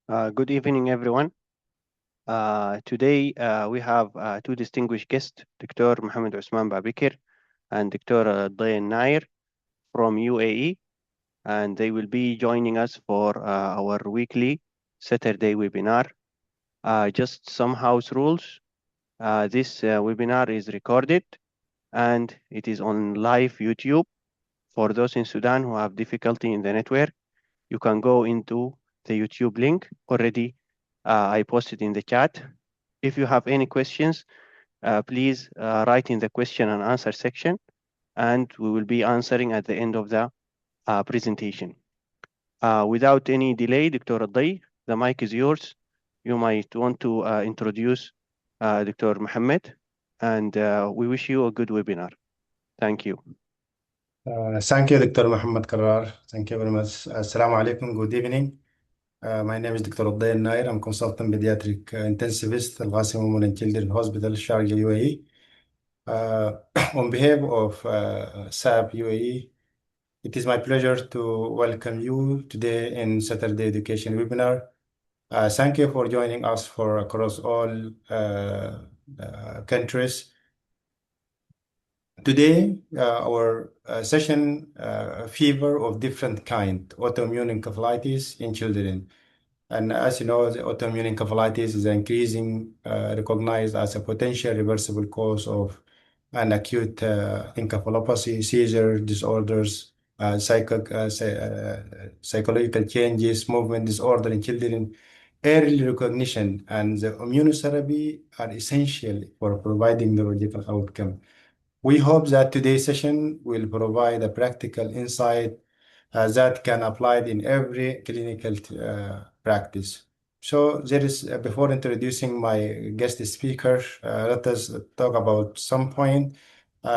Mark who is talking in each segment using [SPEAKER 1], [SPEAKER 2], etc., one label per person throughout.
[SPEAKER 1] Good evening, everyone. Today we have two distinguished guests, Dr. Mohamed Osman Babikir and Dr. Dayan Nair from UAE, and they will be joining us for our weekly Saturday webinar. Just some house rules. This webinar is recorded and it is on live YouTube. For those in Sudan who have difficulty in the network, you can go into the YouTube link already. I posted in the chat. If you have any questions, please write in the question and answer section, and we will be answering at the end of the presentation. Without any delay, Dr. Adai, the mic is yours. You might want to introduce Dr. Mohammed, and we wish you a good webinar. Thank you.
[SPEAKER 2] Thank you, Dr. Mohamed Karar. Thank you very much. Assalamu alaikum. Good evening. My name is Dr. Dayan Nair. I'm consultant pediatric intensivist at Al Women and Children Hospital, Sharjah, UAE. On behalf of SAP UAE, it is my pleasure to welcome you today in Saturday Education webinar. Thank you for joining us for across all countries. Today, our session, fever of different kind, autoimmune encephalitis in children. And as you know, the autoimmune encephalitis is increasing, recognized as a potential reversible cause of an acute encephalopathy, seizure disorders, psychological changes, movement disorder in children. Early recognition and the immunotherapy are essential for providing neurological outcome. We hope that today's session will provide a practical insight that can apply in every clinical practice. So there is, before introducing my guest speaker, let us talk about some point.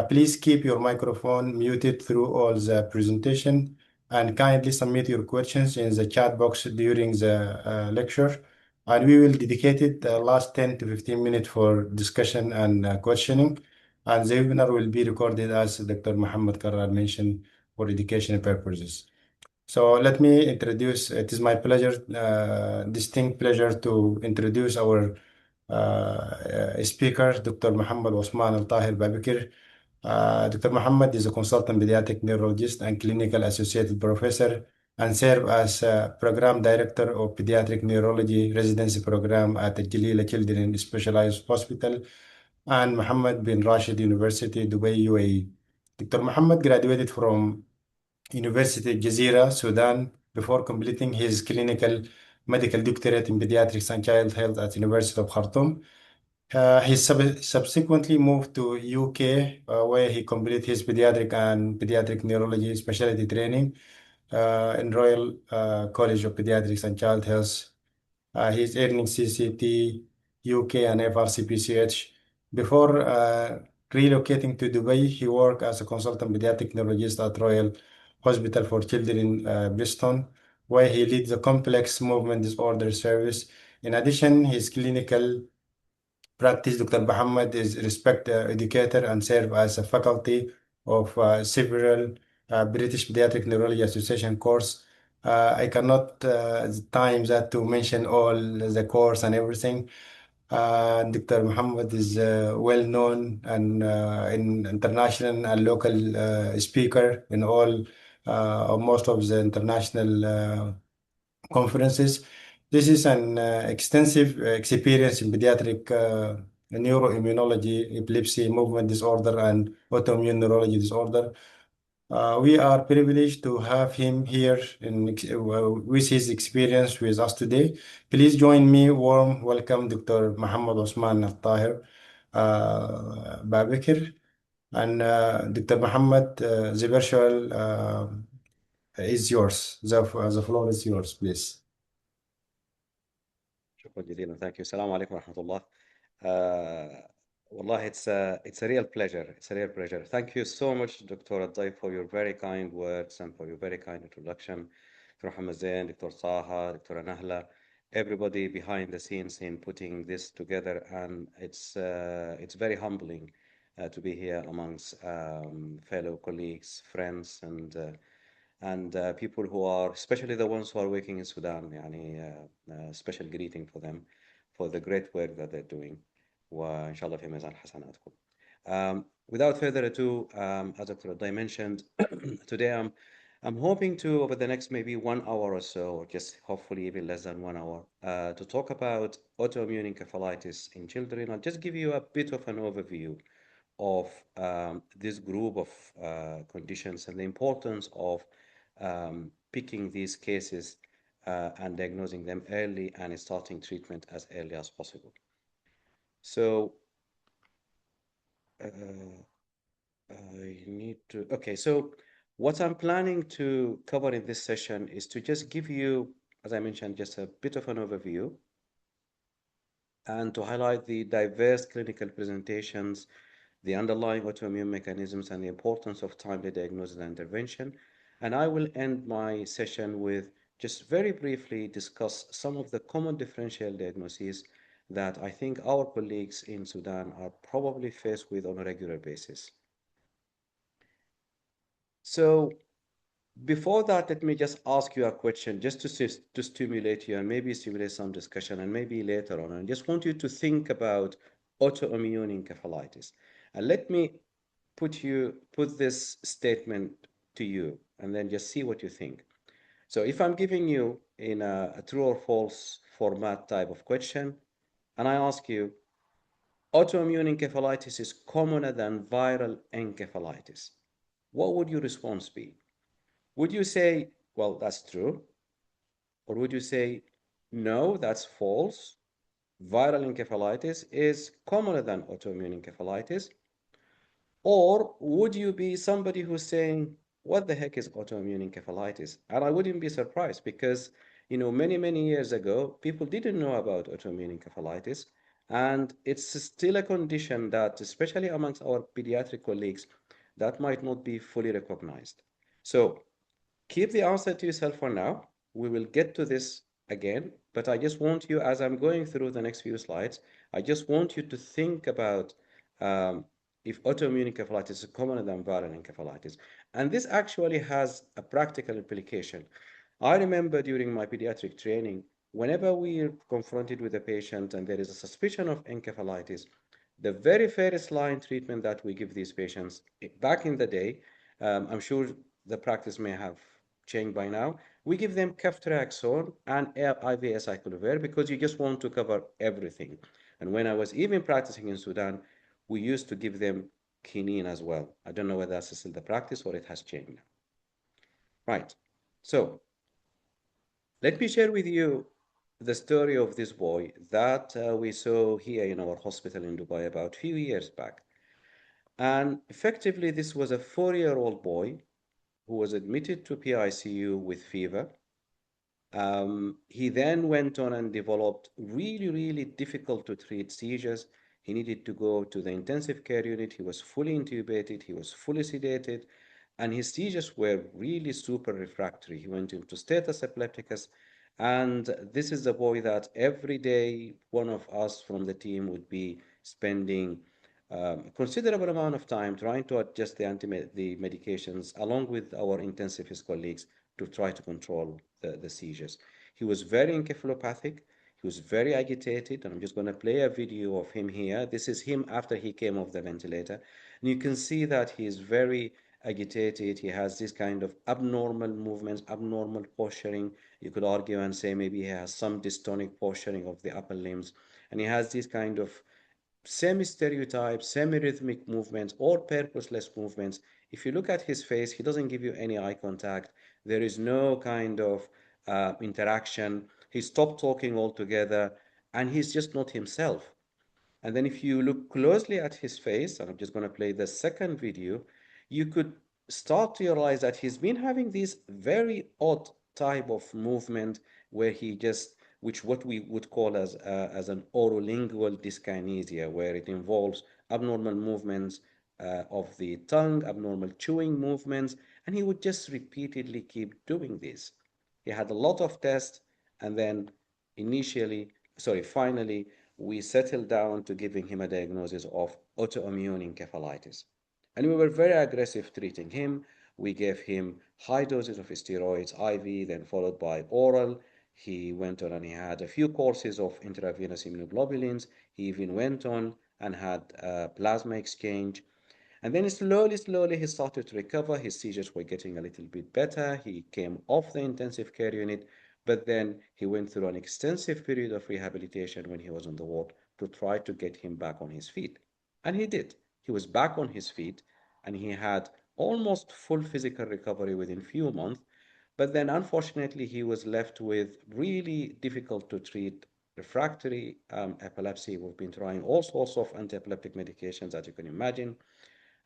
[SPEAKER 2] Please keep your microphone muted through all the presentation and kindly submit your questions in the chat box during the lecture. And we will dedicate it the last 10 to 15 minutes for discussion and questioning. And the webinar will be recorded, as Dr. Mohamed Karar mentioned, for educational purposes. So let me introduce, it is my pleasure, distinct pleasure to introduce our speaker, Dr. Mohamed Osman Al-Tahir Babikir. Dr. Mohamed is a consultant pediatric neurologist and clinical associated professor and serve as program director of pediatric neurology residency program at the Jalila Children Specialized Hospital and Mohammed bin Rashid University, Dubai, UAE. Dr. Mohammed graduated from University of Jazeera, Sudan, before completing his clinical medical doctorate in pediatrics and child health at University of Khartoum. He subsequently moved to UK, where he completed his pediatric neurology specialty training in Royal College of Pediatrics and Child Health. He's earning CCT, UK, and FRCPCH. Before relocating to Dubai, he worked as a consultant pediatric neurologist at Royal Hospital for Children, Bristol, where he leads the complex movement disorder service. In addition, his clinical practice, Dr. Mohammed is a respected educator and serves as a faculty of several British Pediatric Neurology Association course. I cannot time that to mention all the course and everything. Dr. Mohammed is well known and in international and local speaker in all most of the international conferences. This is an extensive experience in pediatric neuroimmunology, epilepsy, movement disorder, and autoimmune neurology disorder. We are privileged to have him here with his experience with us today. Please join me, warm welcome Dr. Mohamed Osman Al-Tahir Babikir. And Dr. Mohammed, the virtual is yours. The floor is yours, please.
[SPEAKER 3] شكرا جزيلا. Thank you. السلام عليكم ورحمة الله. والله it's a real pleasure. It's a real pleasure. Thank you so much, Dr. Adai, for your very kind words and for your very kind introduction. Dr. Mohammed Zain, Dr. Taha, Dr. Nahla, everybody behind the scenes in putting this together, and it's very humbling to be here amongst fellow colleagues, friends, and and people who are, especially the ones who are working in Sudan, يعني special greeting for them for the great work that they're doing. وإن شاء الله في ميزان حسناتكم. Without further ado, as Dr. Adai mentioned, today I'm hoping to, over the next maybe 1 hour or so, or just hopefully even less than 1 hour, to talk about autoimmune encephalitis in children. I'll just give you a bit of an overview of this group of conditions and the importance of picking these cases and diagnosing them early and starting treatment as early as possible. So I need to, okay, so what I'm planning to cover in this session is to just give you, as I mentioned, just a bit of an overview and to highlight the diverse clinical presentations, the underlying autoimmune mechanisms, and the importance of timely diagnosis and intervention. And I will end my session with just very briefly discuss some of the common differential diagnoses that I think our colleagues in Sudan are probably faced with on a regular basis. So before that, let me just ask you a question just to stimulate you and maybe stimulate some discussion and maybe later on. I just want you to think about autoimmune encephalitis. And let me put this statement to you and then just see what you think. So if I'm giving you in a true or false format type of question, and I ask you, autoimmune encephalitis is commoner than viral encephalitis, what would your response be? Would you say, well, that's true? Or would you say, no, that's false? Viral encephalitis is commoner than autoimmune encephalitis? Or would you be somebody who's saying, what the heck is autoimmune encephalitis? And I wouldn't be surprised because, many, many years ago, people didn't know about autoimmune encephalitis. And it's still a condition that, especially amongst our pediatric colleagues, that might not be fully recognized. So keep the answer to yourself for now. We will get to this again, but I just want you, as I'm going through the next few slides, I just want you to think about um, if autoimmune encephalitis is commoner than viral encephalitis. And this actually has a practical implication. I remember during my pediatric training, whenever we are confronted with a patient and there is a suspicion of encephalitis, the very first line treatment that we give these patients back in the day, I'm sure the practice may have changed by now. We give them ceftriaxone and IV acyclovir because you just want to cover everything. And when I was even practicing in Sudan, we used to give them quinine as well. I don't know whether that's still the practice or it has changed now. Right. So let me share with you the story of this boy that we saw here in our hospital in Dubai about a few years back. And effectively, this was a 4-year-old boy who was admitted to PICU with fever. He then went on and developed really, really difficult to treat seizures. He needed to go to the intensive care unit. He was fully intubated. He was fully sedated. And his seizures were really super refractory. He went into status epilepticus. And this is the boy that every day one of us from the team would be spending a considerable amount of time trying to adjust the medications along with our intensivist colleagues to try to control the seizures. He was very encephalopathic. He was very agitated, and I'm just going to play a video of him here. This is him after he came off the ventilator. And you can see that he is very agitated. He has this kind of abnormal movements, abnormal posturing. You could argue and say maybe he has some dystonic posturing of the upper limbs. And he has this kind of semi-stereotype, semi-rhythmic movements or purposeless movements. If you look at his face, he doesn't give you any eye contact. There is no kind of interaction. He stopped talking altogether, and he's just not himself. And then if you look closely at his face, and I'm just going to play the second video, you could start to realize that he's been having this very odd type of movement where he just, which what we would call as an orolingual dyskinesia, where it involves abnormal movements of the tongue, abnormal chewing movements, and he would just repeatedly keep doing this. He had a lot of tests, and then finally, we settled down to giving him a diagnosis of autoimmune encephalitis. And we were very aggressive treating him. We gave him high doses of steroids, IV, then followed by oral. He went on and he had a few courses of intravenous immunoglobulins. He even went on and had plasma exchange. And then slowly, he started to recover. His seizures were getting a little bit better. He came off the intensive care unit, but then he went through an extensive period of rehabilitation when he was on the ward to try to get him back on his feet. And he did. He was back on his feet and he had almost full physical recovery within few months. But then unfortunately, he was left with really difficult to treat refractory epilepsy. We've been trying all sorts of anti-epileptic medications, as you can imagine.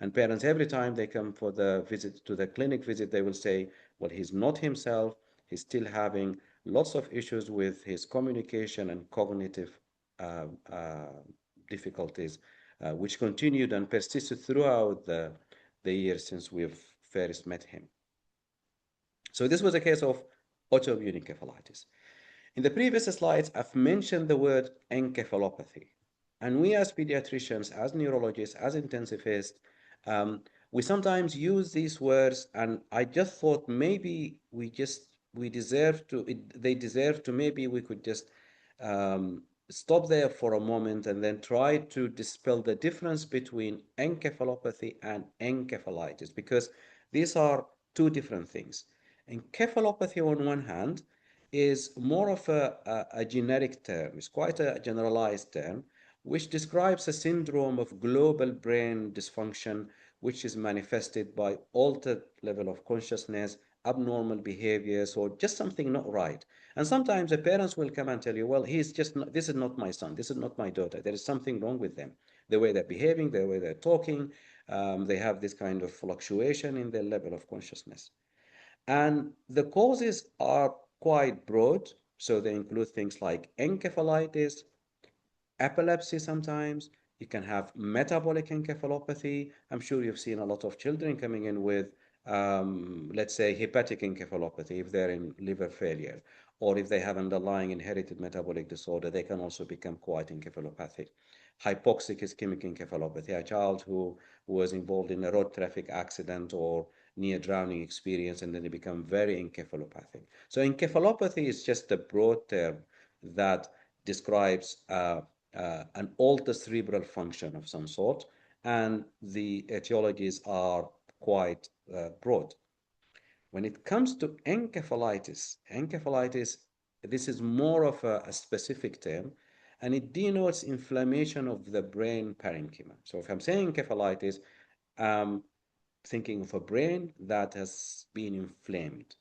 [SPEAKER 3] And parents, every time they come for the visit to the clinic visit, they will say, well, he's not himself. He's still having lots of issues with his communication and cognitive uh, uh, difficulties, which continued and persisted throughout the years since we've first met him. So this was a case of autoimmune encephalitis. In the previous slides, I've mentioned the word encephalopathy. And we as pediatricians, as neurologists, as intensivists, um, we sometimes use these words, and I just thought maybe we deserve to, they deserve to, maybe we could just stop there for a moment and then try to dispel the difference between encephalopathy and encephalitis, because these are two different things. Encephalopathy, on one hand, is more of a generic term. It's quite a generalized term, which describes a syndrome of global brain dysfunction, which is manifested by altered level of consciousness, abnormal behaviors, or just something not right. And sometimes the parents will come and tell you, well, he's just not, this is not my son, this is not my daughter. There is something wrong with them. The way they're behaving, the way they're talking, they have this kind of fluctuation in their level of consciousness. And the causes are quite broad. So they include things like encephalitis, epilepsy sometimes. You can have metabolic encephalopathy. I'm sure you've seen a lot of children coming in with, let's say, hepatic encephalopathy if they're in liver failure, or if they have underlying inherited metabolic disorder, they can also become quite encephalopathic. Hypoxic ischemic encephalopathy, a child who was involved in a road traffic accident or near drowning experience, and then they become very encephalopathic. So encephalopathy is just a broad term that describes an altered cerebral function of some sort, and the etiologies are quite broad. When it comes to encephalitis, this is more of a specific term, and it denotes inflammation of the brain parenchyma. So if I'm saying encephalitis, I'm thinking of a brain that has been inflamed.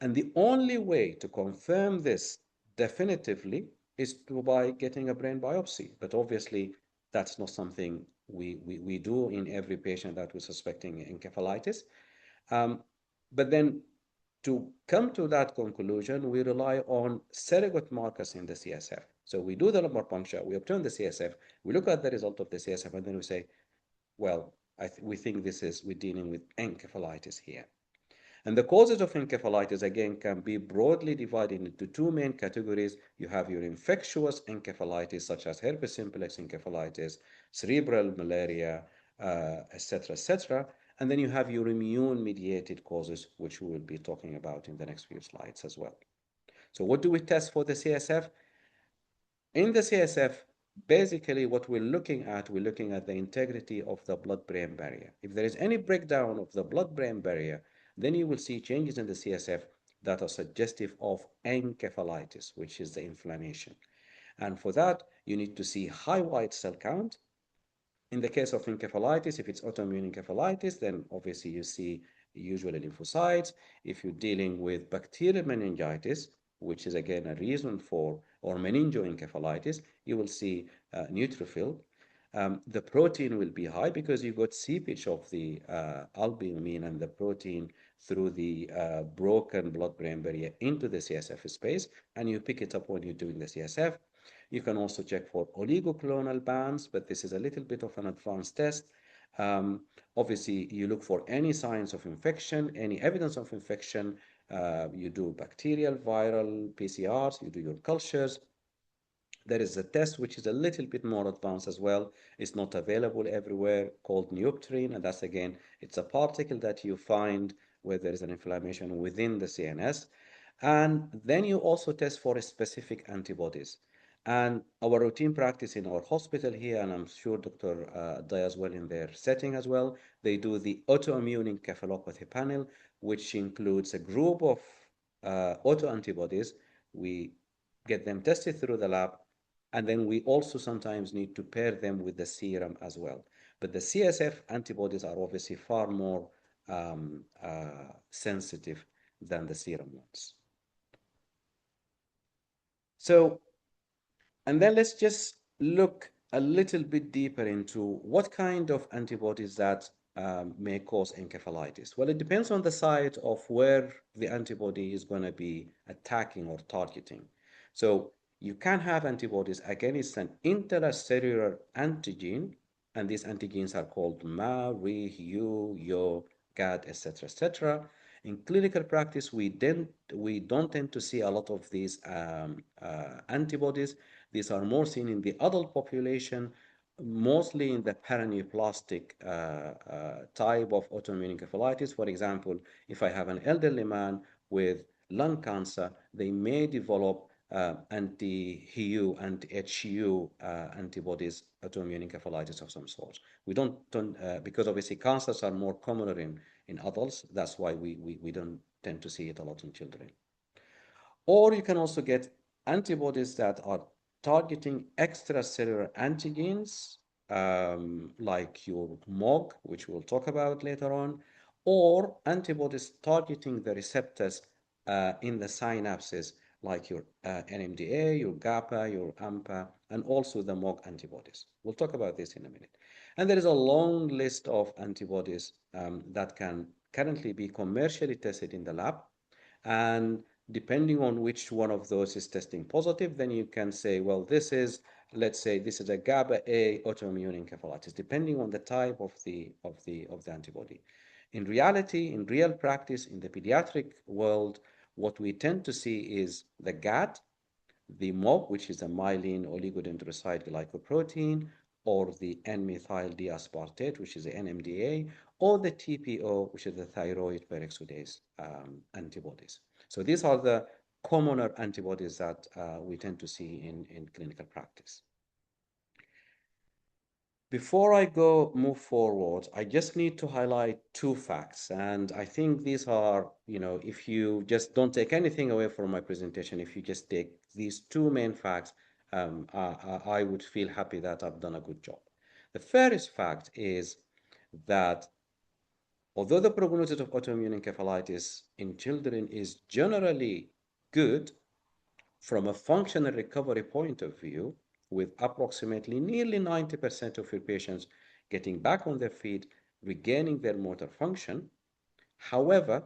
[SPEAKER 3] And the only way to confirm this definitively is by getting a brain biopsy. But obviously, that's not something we do in every patient that we're suspecting encephalitis. Um, but then to come to that conclusion, we rely on surrogate markers in the CSF. So we do the lumbar puncture, we obtain the CSF, we look at the result of the CSF, and then we say, well, we think we're dealing with encephalitis here. And the causes of encephalitis, again, can be broadly divided into two main categories. You have your infectious encephalitis, such as herpes simplex encephalitis, cerebral malaria, etc., etc. And then you have your immune-mediated causes, which we will be talking about in the next few slides as well. So what do we test for the CSF? In the CSF, basically what we're looking at the integrity of the blood-brain barrier. If there is any breakdown of the blood-brain barrier, then you will see changes in the CSF that are suggestive of encephalitis, which is the inflammation. And for that, you need to see high white cell count. In the case of encephalitis, if it's autoimmune encephalitis, then obviously you see usually lymphocytes. If you're dealing with bacterial meningitis, which is again a reason for, or meningoencephalitis, you will see neutrophil. The protein will be high because you got seepage of the albumin and the protein through the broken blood-brain barrier into the CSF space, and you pick it up when you're doing the CSF. You can also check for oligoclonal bands, but this is a little bit of an advanced test. Obviously, you look for any signs of infection, any evidence of infection. You do bacterial, viral PCRs, you do your cultures. There is a test which is a little bit more advanced as well. It's not available everywhere, called neopterin, and that's again, it's a particle that you find where there is an inflammation within the CNS. And then you also test for specific antibodies. And our routine practice in our hospital here, and I'm sure Dr. Day as well in their setting as well, they do the autoimmune encephalopathy panel, which includes a group of autoantibodies. We get them tested through the lab, and then we also sometimes need to pair them with the serum as well. But the CSF antibodies are obviously far more sensitive than the serum ones. So, and then let's just look a little bit deeper into what kind of antibodies that may cause encephalitis. Well, it depends on the site of where the antibody is going to be attacking or targeting. So you can have antibodies against an intracellular antigen, and these antigens are called MA, RE, HU, YO, GAD, etc., etc. In clinical practice, we don't tend to see a lot of these antibodies. These are more seen in the adult population, mostly in the paraneoplastic type of autoimmune encephalitis. For example, if I have an elderly man with lung cancer, they may develop anti-HU, anti-HU antibodies, autoimmune encephalitis of some sort. We don't because obviously cancers are more common in adults. That's why we don't tend to see it a lot in children. Or you can also get antibodies that are targeting extracellular antigens, like your MOG, which we'll talk about later on, or antibodies targeting the receptors in the synapses, like your NMDA, your GAPA, your AMPA, and also the MOG antibodies. We'll talk about this in a minute. And there is a long list of antibodies that can currently be commercially tested in the lab. And depending on which one of those is testing positive, then you can say, well, let's say this is a GABA-A autoimmune encephalitis, depending on the type of the antibody. In reality, in real practice, in the pediatric world, what we tend to see is the GAD, the MOG, which is a myelin oligodendrocyte glycoprotein, or the N-methyl D-aspartate, which is the NMDA, or the TPO, which is the thyroid peroxidase antibodies. So these are the commoner antibodies that we tend to see in clinical practice. Before I move forward, I just need to highlight two facts. And I think these are, if you just don't take anything away from my presentation, if you just take these two main facts, I would feel happy that I've done a good job. The first fact is that although the prognosis of autoimmune encephalitis in children is generally good from a functional recovery point of view, with approximately nearly 90% of your patients getting back on their feet, regaining their motor function. However,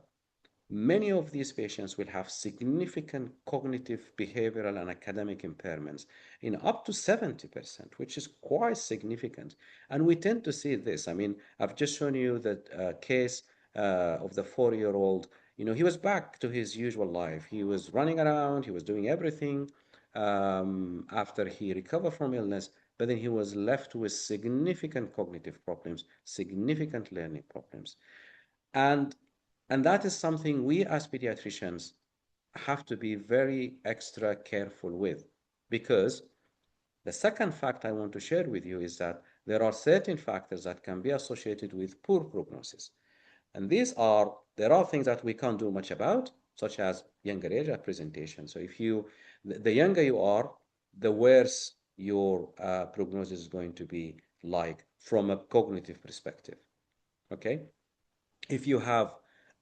[SPEAKER 3] many of these patients will have significant cognitive, behavioral, and academic impairments in up to 70%, which is quite significant. And we tend to see this. I mean, I've just shown you the case of the 4-year-old. He was back to his usual life. He was running around, he was doing everything after he recovered from illness, but then he was left with significant cognitive problems, significant learning problems. And that is something we as pediatricians have to be very extra careful with, because the second fact I want to share with you is that there are certain factors that can be associated with poor prognosis. And there are things that we can't do much about, such as younger age presentation. So the younger you are, the worse your prognosis is going to be like from a cognitive perspective. Okay? If you're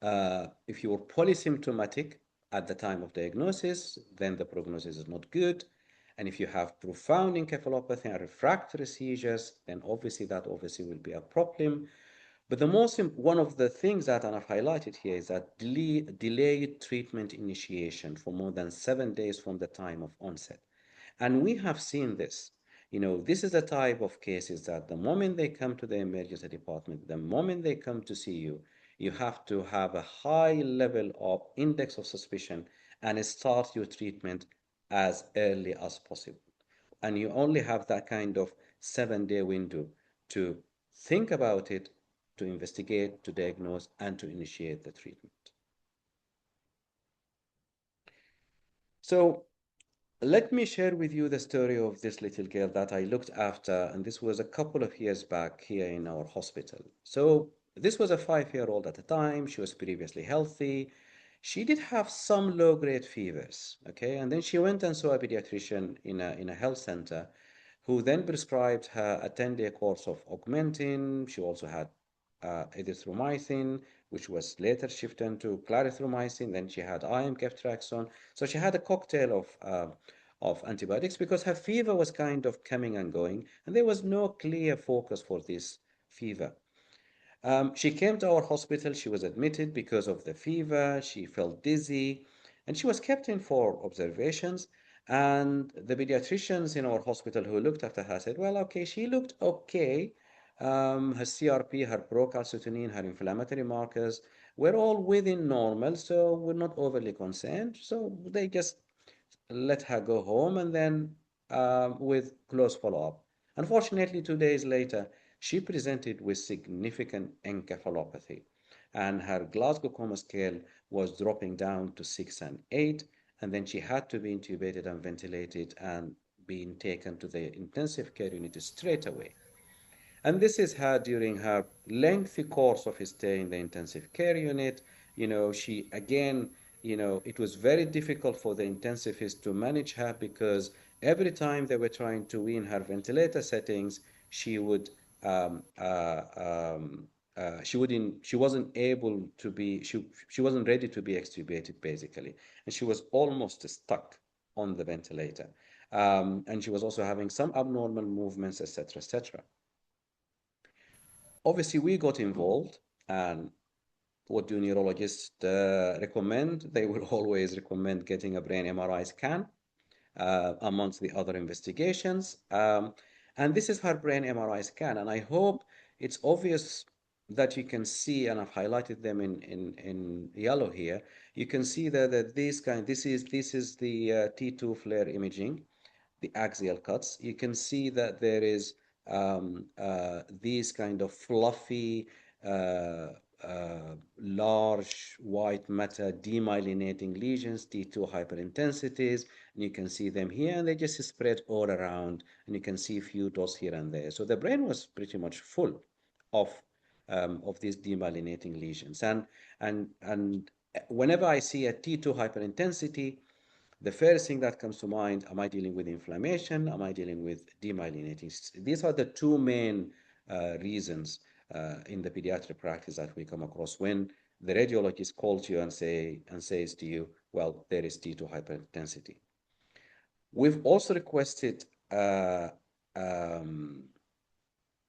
[SPEAKER 3] polysymptomatic at the time of diagnosis, then the prognosis is not good. And if you have profound encephalopathy and refractory seizures, then that will be a problem. But one of the things that I've highlighted here is that delayed treatment initiation for more than 7 days from the time of onset. And we have seen this. This is the type of cases that the moment they come to the emergency department, the moment they come to see you, you have to have a high level of index of suspicion and start your treatment as early as possible. and you only have that kind of 7-day window to think about it, to investigate, to diagnose, and to initiate the treatment. So let me share with you the story of this little girl that I looked after, and this was a couple of years back here in our hospital. So this was a 5-year-old at the time. She was previously healthy. She did have some low-grade fevers, okay? And then she went and saw a pediatrician in a health center who then prescribed her a 10-day course of augmentin. She also had erythromycin, which was later shifted to clarithromycin. Then she had IM ceftriaxone. So she had a cocktail of antibiotics because her fever was kind of coming and going, and there was no clear focus for this fever. She came to our hospital. She was admitted because of the fever. She felt dizzy, and she was kept in for observations. And the pediatricians in our hospital who looked after her said, well, okay, she looked okay. Her CRP, her procalcitonin, her inflammatory markers were all within normal, so we're not overly concerned. So they just let her go home and then with close follow-up. Unfortunately, 2 days later, she presented with significant encephalopathy, and her Glasgow Coma scale was dropping down to 6 and 8, and then she had to be intubated and ventilated and being taken to the intensive care unit straight away. And this is her during her lengthy course of stay in the intensive care unit. She again, it was very difficult for the intensivist to manage her because every time they were trying to wean her ventilator settings, she would she wasn't able to be she wasn't ready to be extubated basically, and she was almost stuck on the ventilator, and she was also having some abnormal movements, etc., etc. Obviously, we got involved, and what do neurologists recommend? They will always recommend getting a brain MRI scan amongst the other investigations. And this is her brain MRI scan, and I hope it's obvious that you can see, and I've highlighted them in yellow here. You can see that this is the T2 flare imaging, the axial cuts. You can see that there is these kind of fluffy, large white matter demyelinating lesions, T2 hyperintensities, and you can see them here, and they just spread all around, and you can see a few dots here and there. So the brain was pretty much full of these demyelinating lesions, and whenever I see a T2 hyperintensity, the first thing that comes to mind, am I dealing with inflammation? Am I dealing with demyelinating? These are the two main reasons in the pediatric practice that we come across when the radiologist calls you and says to you, well, there is T2 hyperintensity. We've also requested um,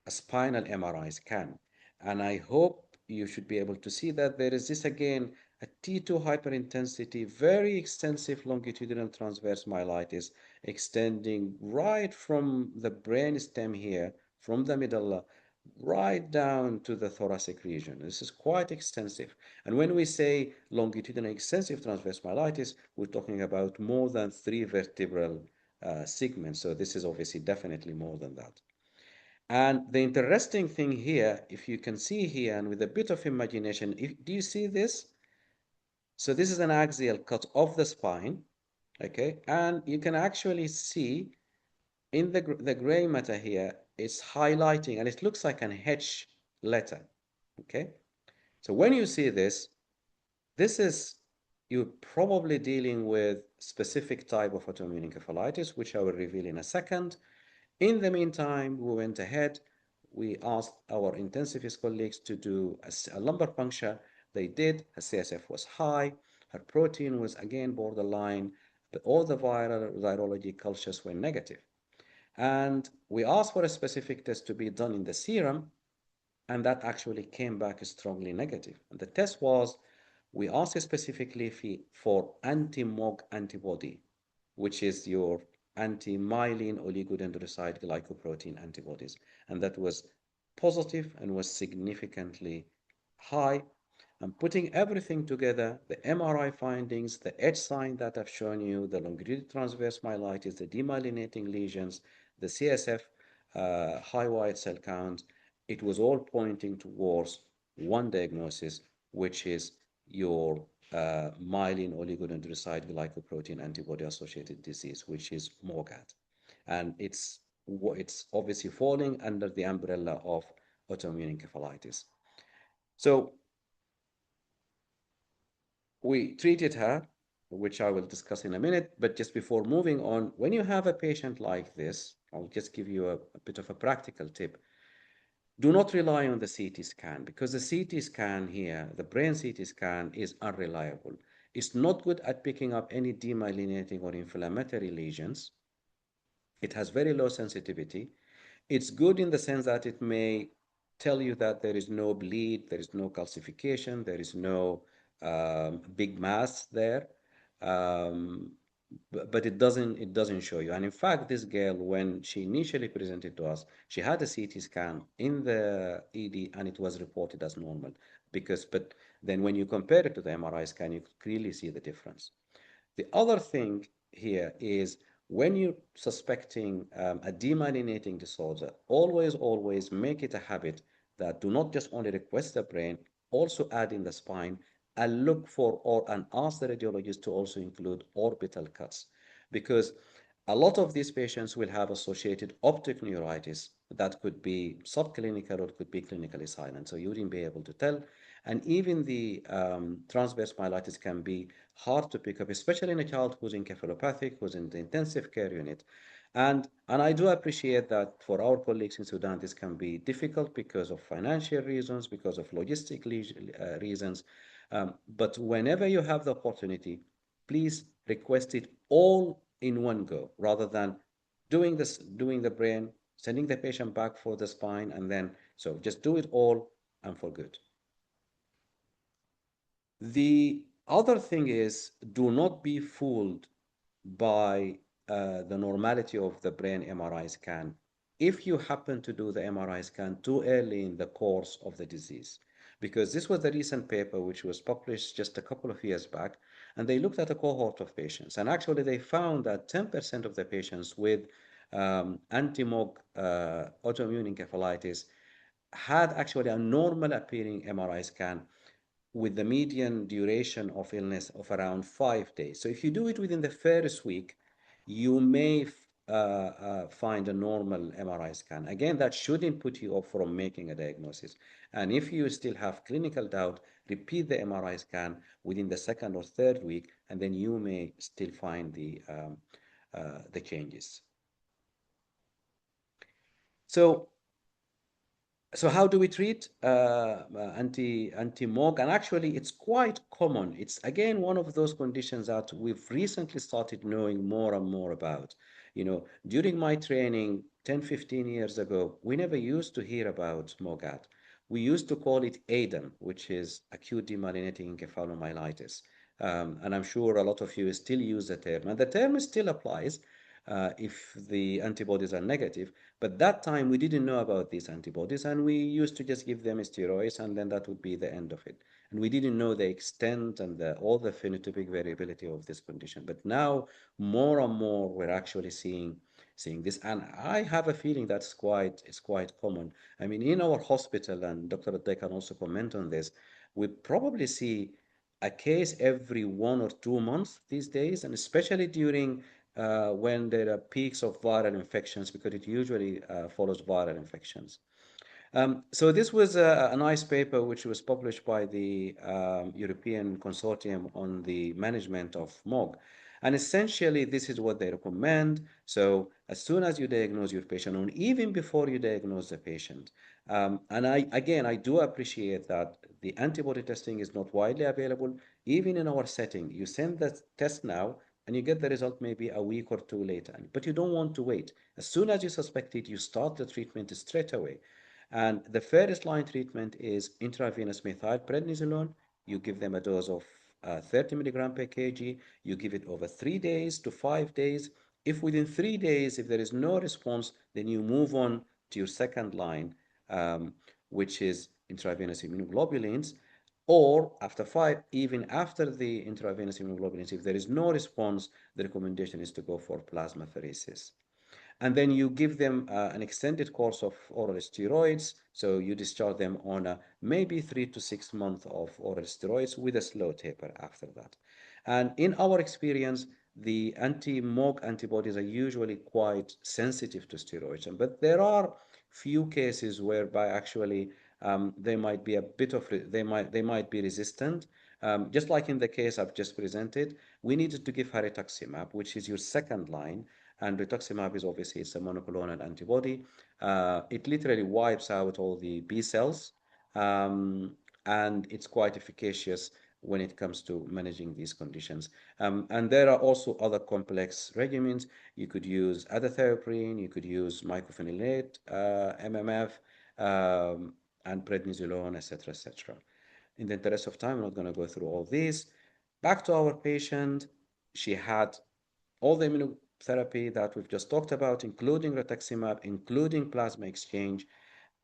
[SPEAKER 3] a spinal MRI scan, and I hope you should be able to see that there is this again a T2 hyperintensity, very extensive longitudinal transverse myelitis extending right from the brain stem here, from the medulla, right down to the thoracic region. This is quite extensive. And when we say longitudinal extensive transverse myelitis, we're talking about more than 3 vertebral segments. So this is obviously definitely more than that. And the interesting thing here, if you can see here, and with a bit of imagination, do you see this? So this is an axial cut of the spine, okay? And you can actually see in the gray matter here, it's highlighting, and it looks like an H letter, okay? So when you see this, you're probably dealing with specific type of autoimmune encephalitis, which I will reveal in a second. In the meantime, we went ahead. We asked our intensivist colleagues to do a lumbar puncture. They did. Her CSF was high. Her protein was again borderline, but all the viral virology cultures were negative. And we asked for a specific test to be done in the serum, and that actually came back strongly negative. And the test was, we asked specifically for anti-MOG antibody, which is your anti-myelin oligodendrocyte glycoprotein antibodies. And that was positive and was significantly high. And putting everything together, the MRI findings, the edge sign that I've shown you, the longitudinal transverse myelitis, the demyelinating lesions, the CSF high white cell count, it was all pointing towards one diagnosis, which is your myelin oligodendrocyte glycoprotein antibody associated disease, which is MOGAD. And it's obviously falling under the umbrella of autoimmune encephalitis. So we treated her, which I will discuss in a minute, but just before moving on, when you have a patient like this, I'll just give you a bit of a practical tip. Do not rely on the CT scan, because the CT scan here, the brain CT scan, is unreliable. It's not good at picking up any demyelinating or inflammatory lesions. It has very low sensitivity. It's good in the sense that it may tell you that there is no bleed, there is no calcification, there is no big mass there, um, but it doesn't show you. And in fact, this girl, when she initially presented to us, she had a CT scan in the ED, and it was reported as normal. But then when you compare it to the MRI scan, you clearly see the difference. The other thing here is when you're suspecting a demyelinating disorder, always make it a habit that do not just only request the brain, also add in the spine and look for and ask the radiologist to also include orbital cuts, because a lot of these patients will have associated optic neuritis that could be subclinical or could be clinically silent, so you wouldn't be able to tell. And even the transverse myelitis can be hard to pick up, especially in a child who's encephalopathic, who's in the intensive care unit. And I do appreciate that for our colleagues in Sudan, this can be difficult because of financial reasons, because of logistic reasons. But whenever you have the opportunity, please request it all in one go, rather than doing the brain, sending the patient back for the spine, and then so just do it all and for good. The other thing is, do not be fooled by the normality of the brain MRI scan if you happen to do the MRI scan too early in the course of the disease. Because this was the recent paper which was published just a couple of years back, and they looked at a cohort of patients, and actually they found that 10% of the patients with anti-MOG autoimmune encephalitis had actually a normal appearing MRI scan with the median duration of illness of around 5 days. So if you do it within the first week, you may find a normal MRI scan. Again, that shouldn't put you off from making a diagnosis. And if you still have clinical doubt, repeat the MRI scan within the second or third week, and then you may still find the changes. So how do we treat anti-MOG? And actually, it's quite common. It's again one of those conditions that we've recently started knowing more and more about. During my training 10, 15 years ago, we never used to hear about MOGAD. We used to call it ADEM, which is acute demyelinating encephalomyelitis. And I'm sure a lot of you still use the term, and the term still applies if the antibodies are negative. But that time we didn't know about these antibodies, and we used to just give them steroids, and then that would be the end of it. And we didn't know the extent and all the phenotypic variability of this condition. But now, more and more, we're actually seeing this, and I have a feeling it's quite common. I mean, in our hospital, and Dr. Adday can also comment on this, we probably see a case every 1 or 2 months these days, and especially during when there are peaks of viral infections, because it usually follows viral infections. So this was a nice paper which was published by the European Consortium on the Management of MOG. And essentially, this is what they recommend. So as soon as you diagnose your patient, or even before you diagnose the patient, and I do appreciate that the antibody testing is not widely available. Even in our setting, you send the test now, and you get the result maybe a week or two later. But you don't want to wait. As soon as you suspect it, you start the treatment straight away. And the first line treatment is intravenous methylprednisolone. You give them a dose of 30 milligram per kg. You give it over 3 days to 5 days. If within 3 days, if there is no response, then you move on to your second line, which is intravenous immunoglobulins. or after 5, even after the intravenous immunoglobulins, if there is no response, the recommendation is to go for plasmapheresis. And then you give them an extended course of oral steroids. So you discharge them on maybe 3 to 6 months of oral steroids with a slow taper after that. And in our experience, the anti-MOG antibodies are usually quite sensitive to steroids, but there are few cases whereby actually they might be a bit of they might be resistant. Just like in the case I've just presented, we needed to give her rituximab, which is your second line, and rituximab is obviously it's a monoclonal antibody. It literally wipes out all the B cells, um, and it's quite efficacious when it comes to managing these conditions. And there are also other complex regimens. You could use azathioprine, you could use mycophenolate, MMF, and prednisolone, etc., etc. In the interest of time, I'm not going to go through all these. Back to our patient, she had all the immunotherapy that we've just talked about, including rituximab, including plasma exchange,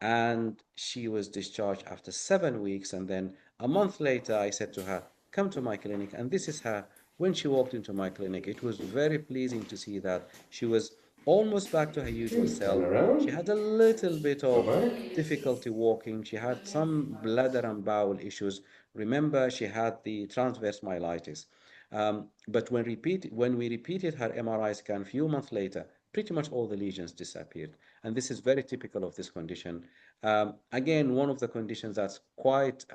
[SPEAKER 3] and she was discharged after 7 weeks. And then a month later, I said to her, come to my clinic. And this is her when she walked into my clinic. It was very pleasing to see that she was almost back to her usual self. She had a little bit of difficulty walking. She had some bladder and bowel issues. Remember, she had the transverse myelitis. But when we repeated her MRI scan a few months later, pretty much all the lesions disappeared. And this is very typical of this condition. Again, one of the conditions that's quite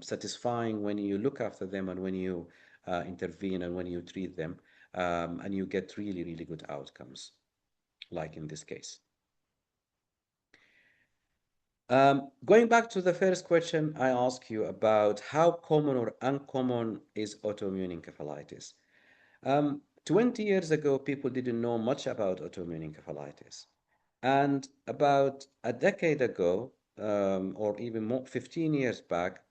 [SPEAKER 3] satisfying when you look after them and when you intervene and when you treat them, and you get really, really good outcomes, like in this case. Going back to the first question I asked you about how common or uncommon is autoimmune encephalitis. 20 years ago, people didn't know much about autoimmune encephalitis. And about a decade ago, or even more, 15 years back,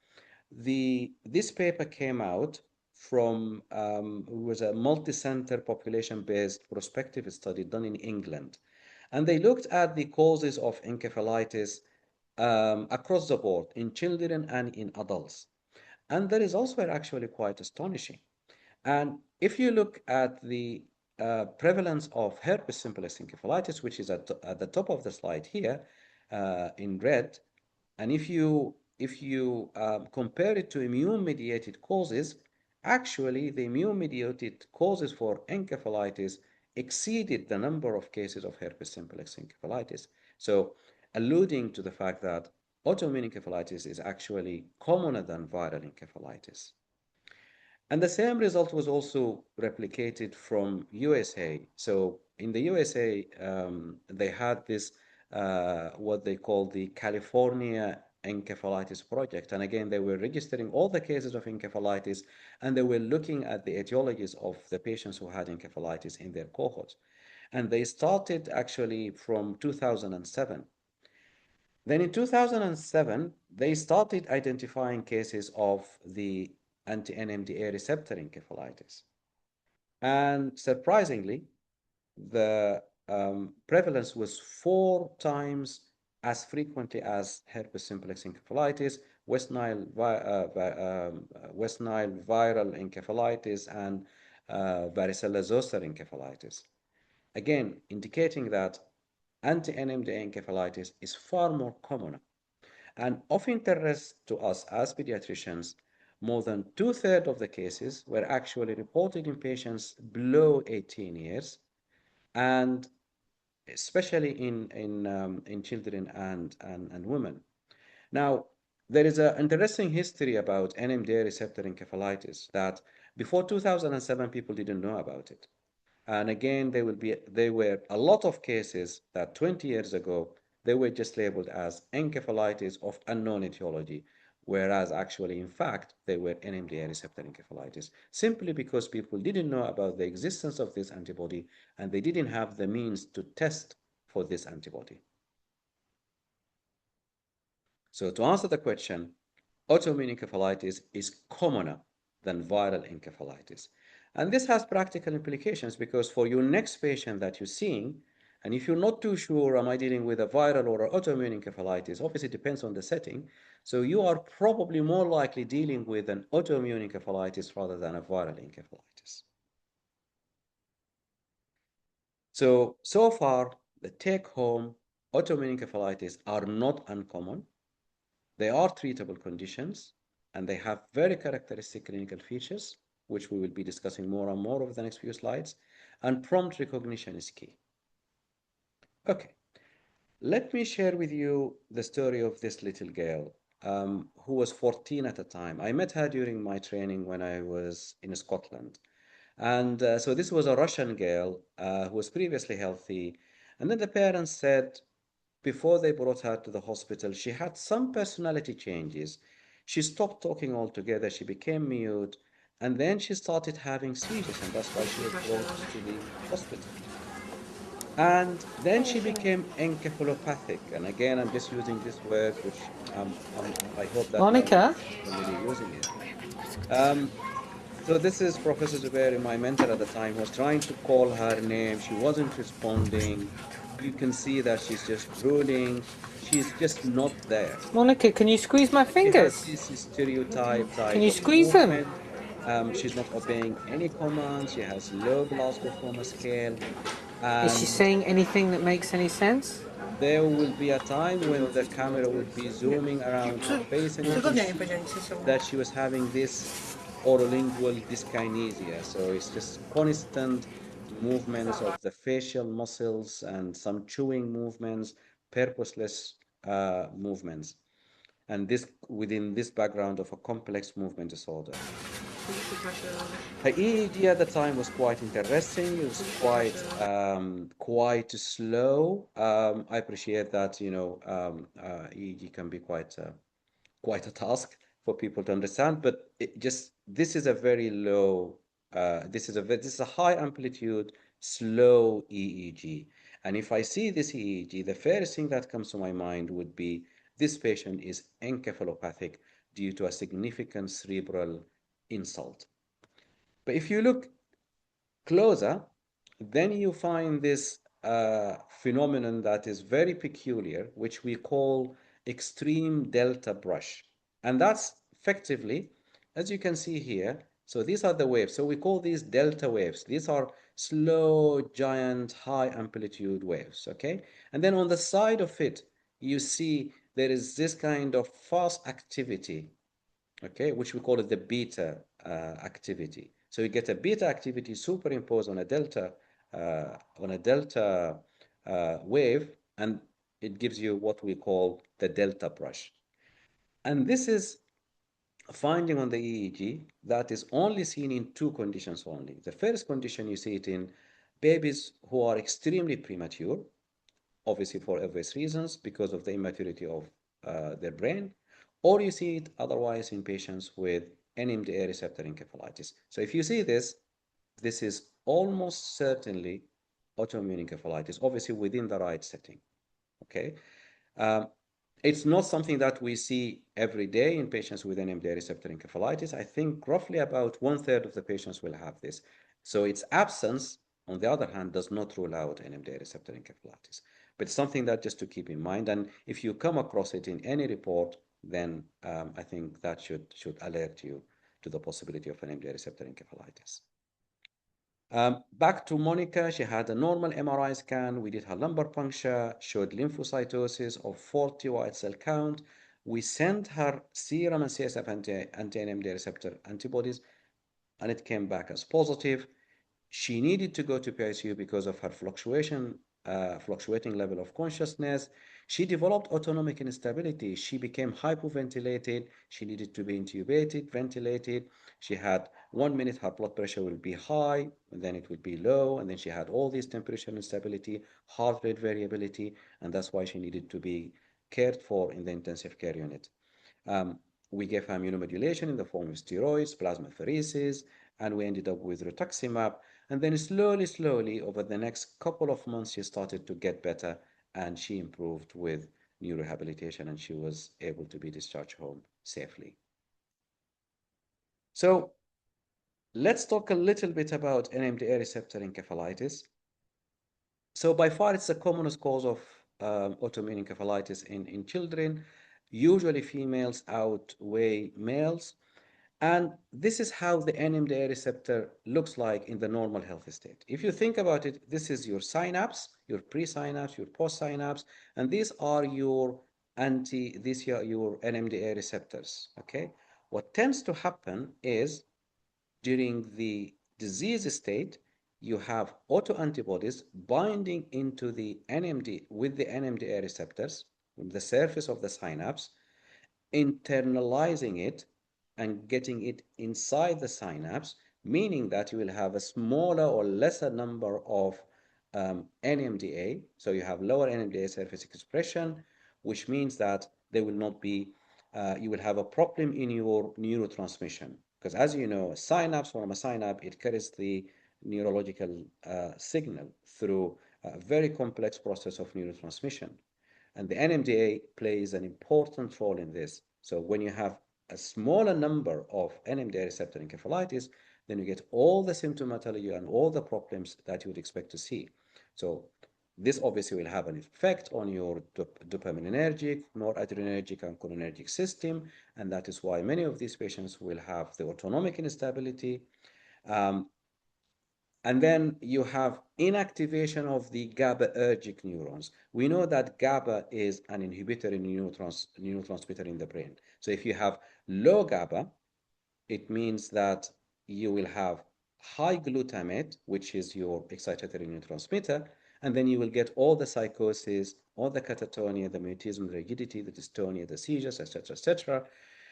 [SPEAKER 3] this paper came out from it was a multi-center population-based prospective study done in England. And they looked at the causes of encephalitis across the board in children and in adults. And the results were actually quite astonishing. And if you look at the prevalence of herpes simplex encephalitis, which is at the top of the slide here in red, and if you compare it to immune-mediated causes, actually the immune-mediated causes for encephalitis exceeded the number of cases of herpes simplex encephalitis. So alluding to the fact that autoimmune encephalitis is actually commoner than viral encephalitis. And the same result was also replicated from USA. So in the USA, they had this, what they call the California Encephalitis Project. And again, they were registering all the cases of encephalitis, and they were looking at the etiologies of the patients who had encephalitis in their cohorts. And they started actually from 2007. Then in 2007, they started identifying cases of the anti-NMDA receptor encephalitis. And surprisingly, the prevalence was 4 times as frequently as herpes simplex encephalitis, West Nile viral encephalitis, and varicella zoster encephalitis. Again, indicating that anti-NMDA encephalitis is far more common. And of interest to us as pediatricians, more than 2/3 of the cases were actually reported in patients below 18 years, and especially in children and women. Now, there is an interesting history about NMDA receptor encephalitis that before 2007, people didn't know about it. And again, there were a lot of cases that 20 years ago, they were just labeled as encephalitis of unknown etiology, whereas actually, in fact, they were NMDA receptor encephalitis, simply because people didn't know about the existence of this antibody and they didn't have the means to test for this antibody. So to answer the question, autoimmune encephalitis is commoner than viral encephalitis. And this has practical implications because for your next patient that you're seeing, And if you're not too sure, am I dealing with a viral or an autoimmune encephalitis? Obviously, it depends on the setting. So you are probably more likely dealing with an autoimmune encephalitis rather than a viral encephalitis. So far, the take-home autoimmune encephalitis are not uncommon. They are treatable conditions, and they have very characteristic clinical features, which we will be discussing more and more over the next few slides, and prompt recognition is key. Okay, let me share with you the story of this little girl who was 14 at the time. I met her during my training when I was in Scotland. And so this was a Russian girl who was previously healthy. And then the parents said, before they brought her to the hospital, she had some personality changes. She stopped talking altogether, she became mute, and then she started having seizures, and that's why she was brought to the hospital. And then she became encephalopathic. And again, I'm just using this word, which I hope that no one
[SPEAKER 4] Monica?
[SPEAKER 3] is familiar using it. So this is Professor Zubairi, my mentor at the time, was trying to call her name. She wasn't responding. You can see that she's just drooling. She's just not there.
[SPEAKER 4] Monica, can you squeeze my
[SPEAKER 3] She has
[SPEAKER 4] fingers?
[SPEAKER 3] this stereotype
[SPEAKER 4] Can
[SPEAKER 3] type
[SPEAKER 4] you
[SPEAKER 3] of
[SPEAKER 4] squeeze them?
[SPEAKER 3] movement. She's not obeying any commands. She has low Glasgow Coma scale.
[SPEAKER 4] Is she
[SPEAKER 3] And
[SPEAKER 4] saying anything that makes any sense?
[SPEAKER 3] there will be a time when the camera would be zooming around her face, and you can see that she was having this orolingual dyskinesia. So it's just constant movements of the facial muscles and some chewing movements, purposeless movements. And this within this background of a complex movement disorder. Her EEG at the time was quite interesting. It was quite slow. I appreciate that, EEG can be quite a task for people to understand, but this is a very low, this is a high amplitude, slow EEG. And if I see this EEG, the first thing that comes to my mind would be this patient is encephalopathic due to a significant cerebral insult. But if you look closer, then you find this phenomenon that is very peculiar, which we call extreme delta brush. And that's effectively, as you can see here, so these are the waves. So we call these delta waves. These are slow, giant, high amplitude waves, okay? And then on the side of it, you see there is this kind of fast activity, okay, which we call it the beta activity. So you get a beta activity superimposed on a delta wave, and it gives you what we call the delta brush. And this is a finding on the EEG that is only seen in two conditions only. The first condition, you see it in babies who are extremely premature, obviously for obvious reasons because of the immaturity of their brain, or you see it otherwise in patients with NMDA receptor encephalitis. So if you see this, this is almost certainly autoimmune encephalitis, obviously within the right setting, okay? It's not something that we see every day in patients with NMDA receptor encephalitis. I think roughly about 1/3 of the patients will have this. So its absence, on the other hand, does not rule out NMDA receptor encephalitis. But it's something that just to keep in mind. And if you come across it in any report, then I think that should alert you to the possibility of an NMDA receptor encephalitis. Back to Monica, she had a normal MRI scan. We did her lumbar puncture, showed lymphocytosis of 40 white cell count. We sent her serum and CSF anti-NMDA receptor antibodies, and it came back as positive. She needed to go to PICU because of her fluctuating level of consciousness. She developed autonomic instability. She became hypoventilated. She needed to be intubated, ventilated. She had 1 minute her blood pressure will be high, and then it would be low, and then she had all this temperature instability, heart rate variability, and that's why she needed to be cared for in the intensive care unit. We gave her immunomodulation in the form of steroids, plasmapheresis, and we ended up with rituximab. And then slowly, over the next couple of months, she started to get better, and she improved with new rehabilitation, and she was able to be discharged home safely. So let's talk a little bit about NMDA receptor encephalitis. So by far, it's the commonest cause of autoimmune encephalitis in children. Usually females outweigh males. And this is how the NMDA receptor looks like in the normal healthy state. If you think about it, this is your synapse, your pre-synapse, your post-synapse, and these are these are your NMDA receptors, okay? What tends to happen is during the disease state, you have autoantibodies binding into the NMD with the NMDA receptors on the surface of the synapse, internalizing it and getting it inside the synapse, meaning that you will have a smaller or lesser number of NMDA. So you have lower NMDA surface expression, which means that there will not be, you will have a problem in your neurotransmission. Because as you know, a synapse from a synapse, it carries the neurological signal through a very complex process of neurotransmission. And the NMDA plays an important role in this. So when you have a smaller number of NMDA receptor encephalitis, then you get all the symptomatology and all the problems that you would expect to see. So this obviously will have an effect on your dopaminergic, noradrenergic, and cholinergic system, and that is why many of these patients will have the autonomic instability. And then you have inactivation of the GABAergic neurons. We know that GABA is an inhibitory neurotransmitter in the brain. So if you have low GABA, it means that you will have high glutamate, which is your excitatory neurotransmitter, and then you will get all the psychosis, all the catatonia, the mutism, the rigidity, the dystonia, the seizures, etc., etc.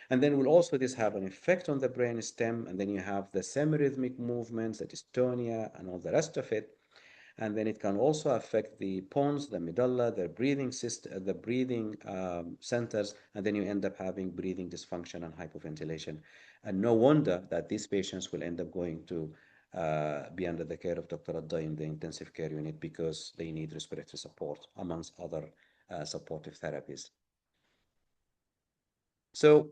[SPEAKER 3] And then will also this have an effect on the brain stem, and then you have the semirhythmic movements, the dystonia, and all the rest of it. And then it can also affect the pons, the medulla, the breathing system, the breathing centers, and then you end up having breathing dysfunction and hypoventilation. And no wonder that these patients will end up going to be under the care of Dr. Adda in the intensive care unit because they need respiratory support, amongst other supportive therapies. So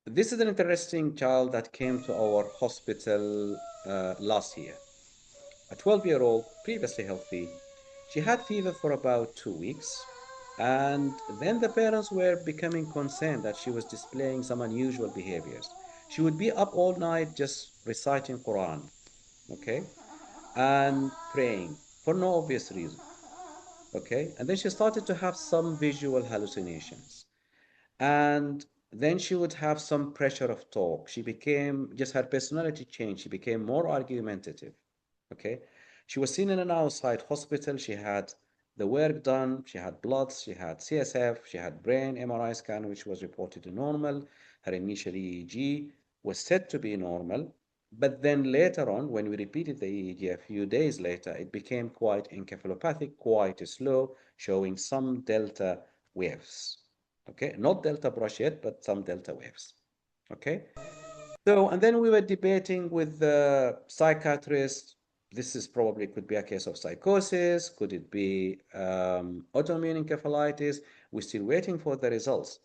[SPEAKER 3] this is an interesting child that came to our hospital last year. A 12-year-old, previously healthy. She had fever for about 2 weeks, and then the parents were becoming concerned that she was displaying some unusual behaviors. She would be up all night just reciting Quran, okay, and praying for no obvious reason, okay? And then she started to have some visual hallucinations. And then she would have some pressure of talk. She became, just her personality changed. She became more argumentative. Okay. She was seen in an outside hospital. She had the work done. She had bloods. She had CSF. She had brain MRI scan, which was reported to normal. Her initial EEG was said to be normal. But then later on, when we repeated the EEG a few days later, it became quite encephalopathic, quite slow, showing some delta waves. Okay, not delta brush yet, but some delta waves. Okay, so and then we were debating with the psychiatrist. This is probably could be a case of psychosis. Could it be autoimmune encephalitis? We're still waiting for the results.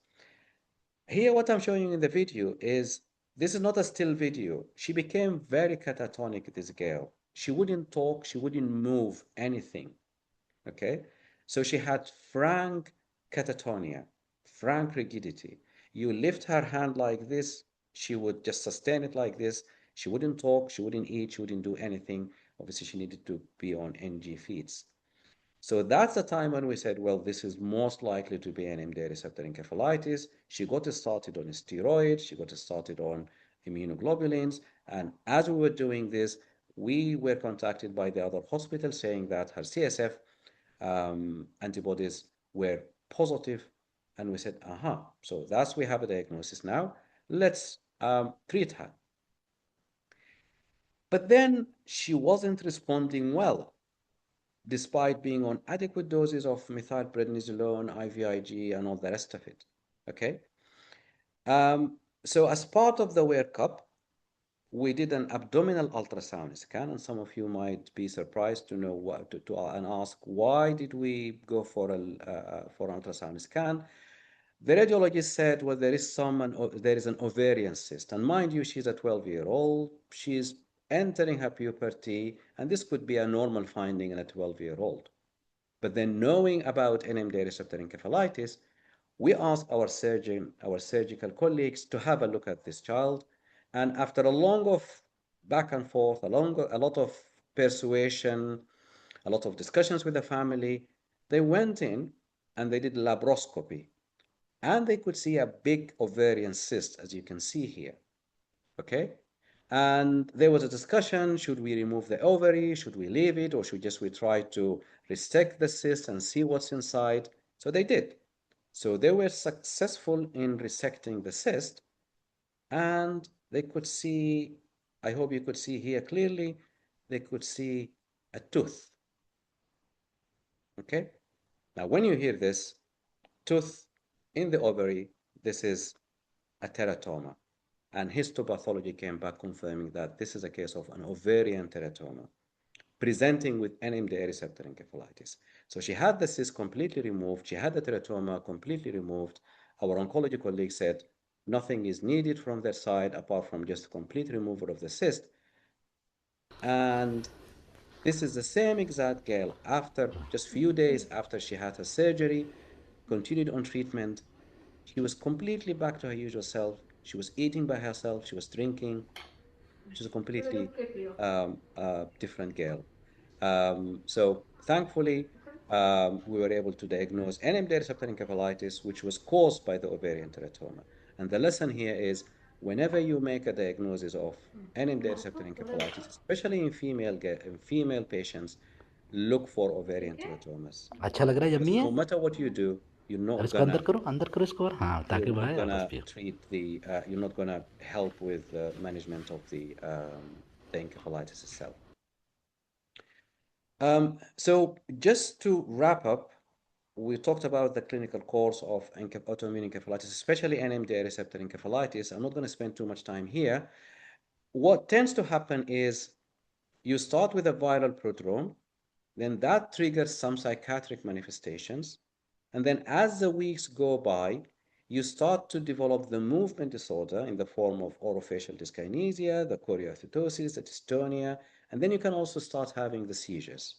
[SPEAKER 3] Here, what I'm showing you in the video is this is not a still video. She became very catatonic, this girl. She wouldn't talk, she wouldn't move anything. Okay, so she had frank catatonia, frank rigidity. You lift her hand like this, she would just sustain it like this. She wouldn't talk, she wouldn't eat, she wouldn't do anything. Obviously, she needed to be on NG feeds. So that's the time when we said, well, this is most likely to be an NMDA receptor encephalitis. She got started on steroids, she got started on immunoglobulins. And as we were doing this, we were contacted by the other hospital saying that her CSF antibodies were positive, and we said, aha, so that's we have a diagnosis now. Let's treat her. But then she wasn't responding well, despite being on adequate doses of methylprednisolone, IVIG, and all the rest of it. Okay. So as part of the workup, we did an abdominal ultrasound scan, and some of you might be surprised to know what and ask why did we go for an ultrasound scan. The radiologist said, well, there is an ovarian cyst, and mind you, she's a 12-year-old. She's entering her puberty, and this could be a normal finding in a 12-year-old. But then knowing about NMDA receptor encephalitis, we asked our surgical colleagues to have a look at this child. And after a long of back and forth, a lot of persuasion, a lot of discussions with the family, they went in and they did laparoscopy. And they could see a big ovarian cyst, as you can see here. Okay? And there was a discussion, should we remove the ovary, should we leave it, or should we try to resect the cyst and see what's inside? So they did. So they were successful in resecting the cyst, and they could see, I hope you could see here clearly, they could see a tooth. Okay? Now, when you hear this, tooth in the ovary, this is a teratoma. And histopathology came back confirming that this is a case of an ovarian teratoma presenting with NMDA receptor encephalitis. So she had the cyst completely removed. She had the teratoma completely removed. Our oncology colleague said nothing is needed from their side apart from just complete removal of the cyst. And this is the same exact girl after just few days after she had her surgery, continued on treatment. She was completely back to her usual self. She was eating by herself. She was drinking. She's a completely different girl. So thankfully, we were able to diagnose NMDA receptor encephalitis, which was caused by the ovarian teratoma. And the lesson here is, whenever you make a diagnosis of NMDA receptor encephalitis, especially in female patients, look for ovarian teratomas.
[SPEAKER 5] अच्छा लग रहा है
[SPEAKER 3] Because
[SPEAKER 5] yummy है
[SPEAKER 3] no matter what you do, you're
[SPEAKER 5] अब
[SPEAKER 3] not
[SPEAKER 5] इसको
[SPEAKER 3] gonna
[SPEAKER 5] अंदर करो इसको और हाँ
[SPEAKER 3] you're
[SPEAKER 5] ताकि
[SPEAKER 3] not
[SPEAKER 5] भाई आपस
[SPEAKER 3] gonna
[SPEAKER 5] पे
[SPEAKER 3] treat the you're not gonna help with the management of the encephalitis itself. So just to wrap up, we talked about the clinical course of autoimmune encephalitis, especially NMDA receptor encephalitis. I'm not going to spend too much time here. What tends to happen is you start with a viral prodrome, then that triggers some psychiatric manifestations. And then as the weeks go by, you start to develop the movement disorder in the form of orofacial dyskinesia, the choreoathetosis, the dystonia, and then you can also start having the seizures.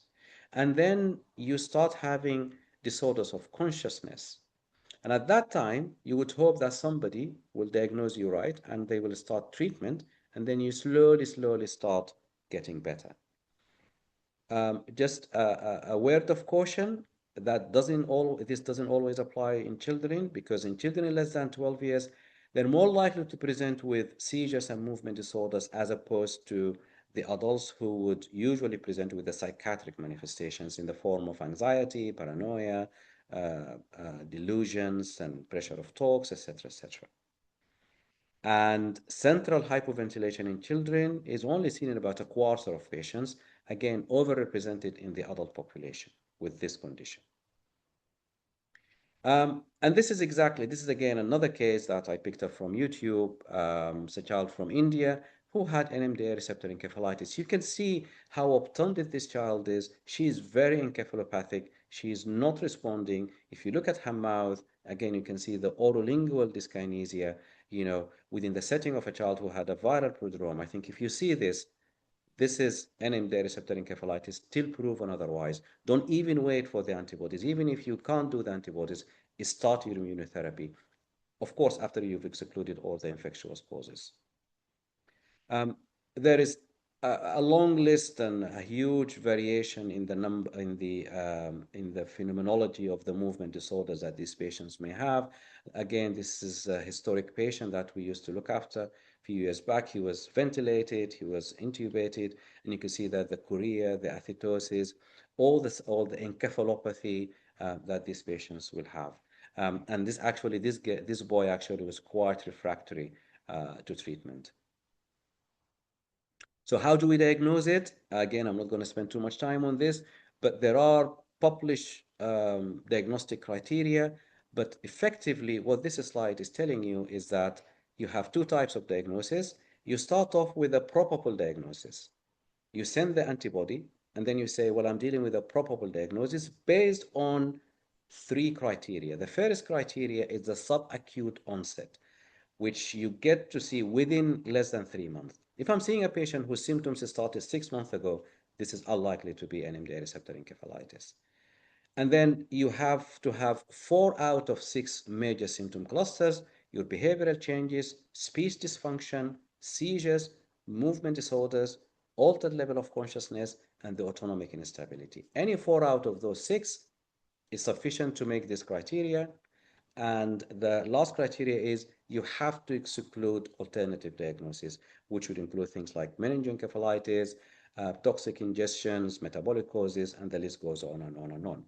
[SPEAKER 3] And then you start having disorders of consciousness. And at that time, you would hope that somebody will diagnose you right and they will start treatment, and then you slowly start getting better. Just a word of caution that this doesn't always apply in children, because in children less than 12 years, they're more likely to present with seizures and movement disorders as opposed to the adults who would usually present with the psychiatric manifestations in the form of anxiety, paranoia, delusions, and pressure of talks, etc., etc. And central hypoventilation in children is only seen in about a quarter of patients, again, overrepresented in the adult population with this condition. And this is again another case that I picked up from YouTube. It's a child from India who had NMDA receptor encephalitis. You can see how obtunded this child is. She is very encephalopathic. She is not responding. If you look at her mouth, again, you can see the orolingual dyskinesia, within the setting of a child who had a viral prodrome. I think if you see this is NMDA receptor encephalitis, still proven otherwise. Don't even wait for the antibodies. Even if you can't do the antibodies, start your immunotherapy. Of course, after you've excluded all the infectious causes. There is a long list and a huge variation in the phenomenology of the movement disorders that these patients may have. Again, this is a historic patient that we used to look after. A few years back, he was ventilated, he was intubated, and you can see that the chorea, the athetosis, all the encephalopathy that these patients will have. And this boy actually was quite refractory to treatment. So how do we diagnose it? Again, I'm not going to spend too much time on this, but there are published diagnostic criteria. But effectively, what this slide is telling you is that you have two types of diagnosis. You start off with a probable diagnosis. You send the antibody, and then you say, well, I'm dealing with a probable diagnosis based on three criteria. The first criteria is the subacute onset, which you get to see within less than 3 months. If I'm seeing a patient whose symptoms started 6 months ago, this is unlikely to be NMDA receptor encephalitis. And then you have to have 4 out of 6 major symptom clusters: your behavioral changes, speech dysfunction, seizures, movement disorders, altered level of consciousness, and the autonomic instability. Any 4 out of those 6 is sufficient to make this criteria. And the last criteria is you have to exclude alternative diagnosis, which would include things like meningoencephalitis, toxic ingestions, metabolic causes, and the list goes on and on and on.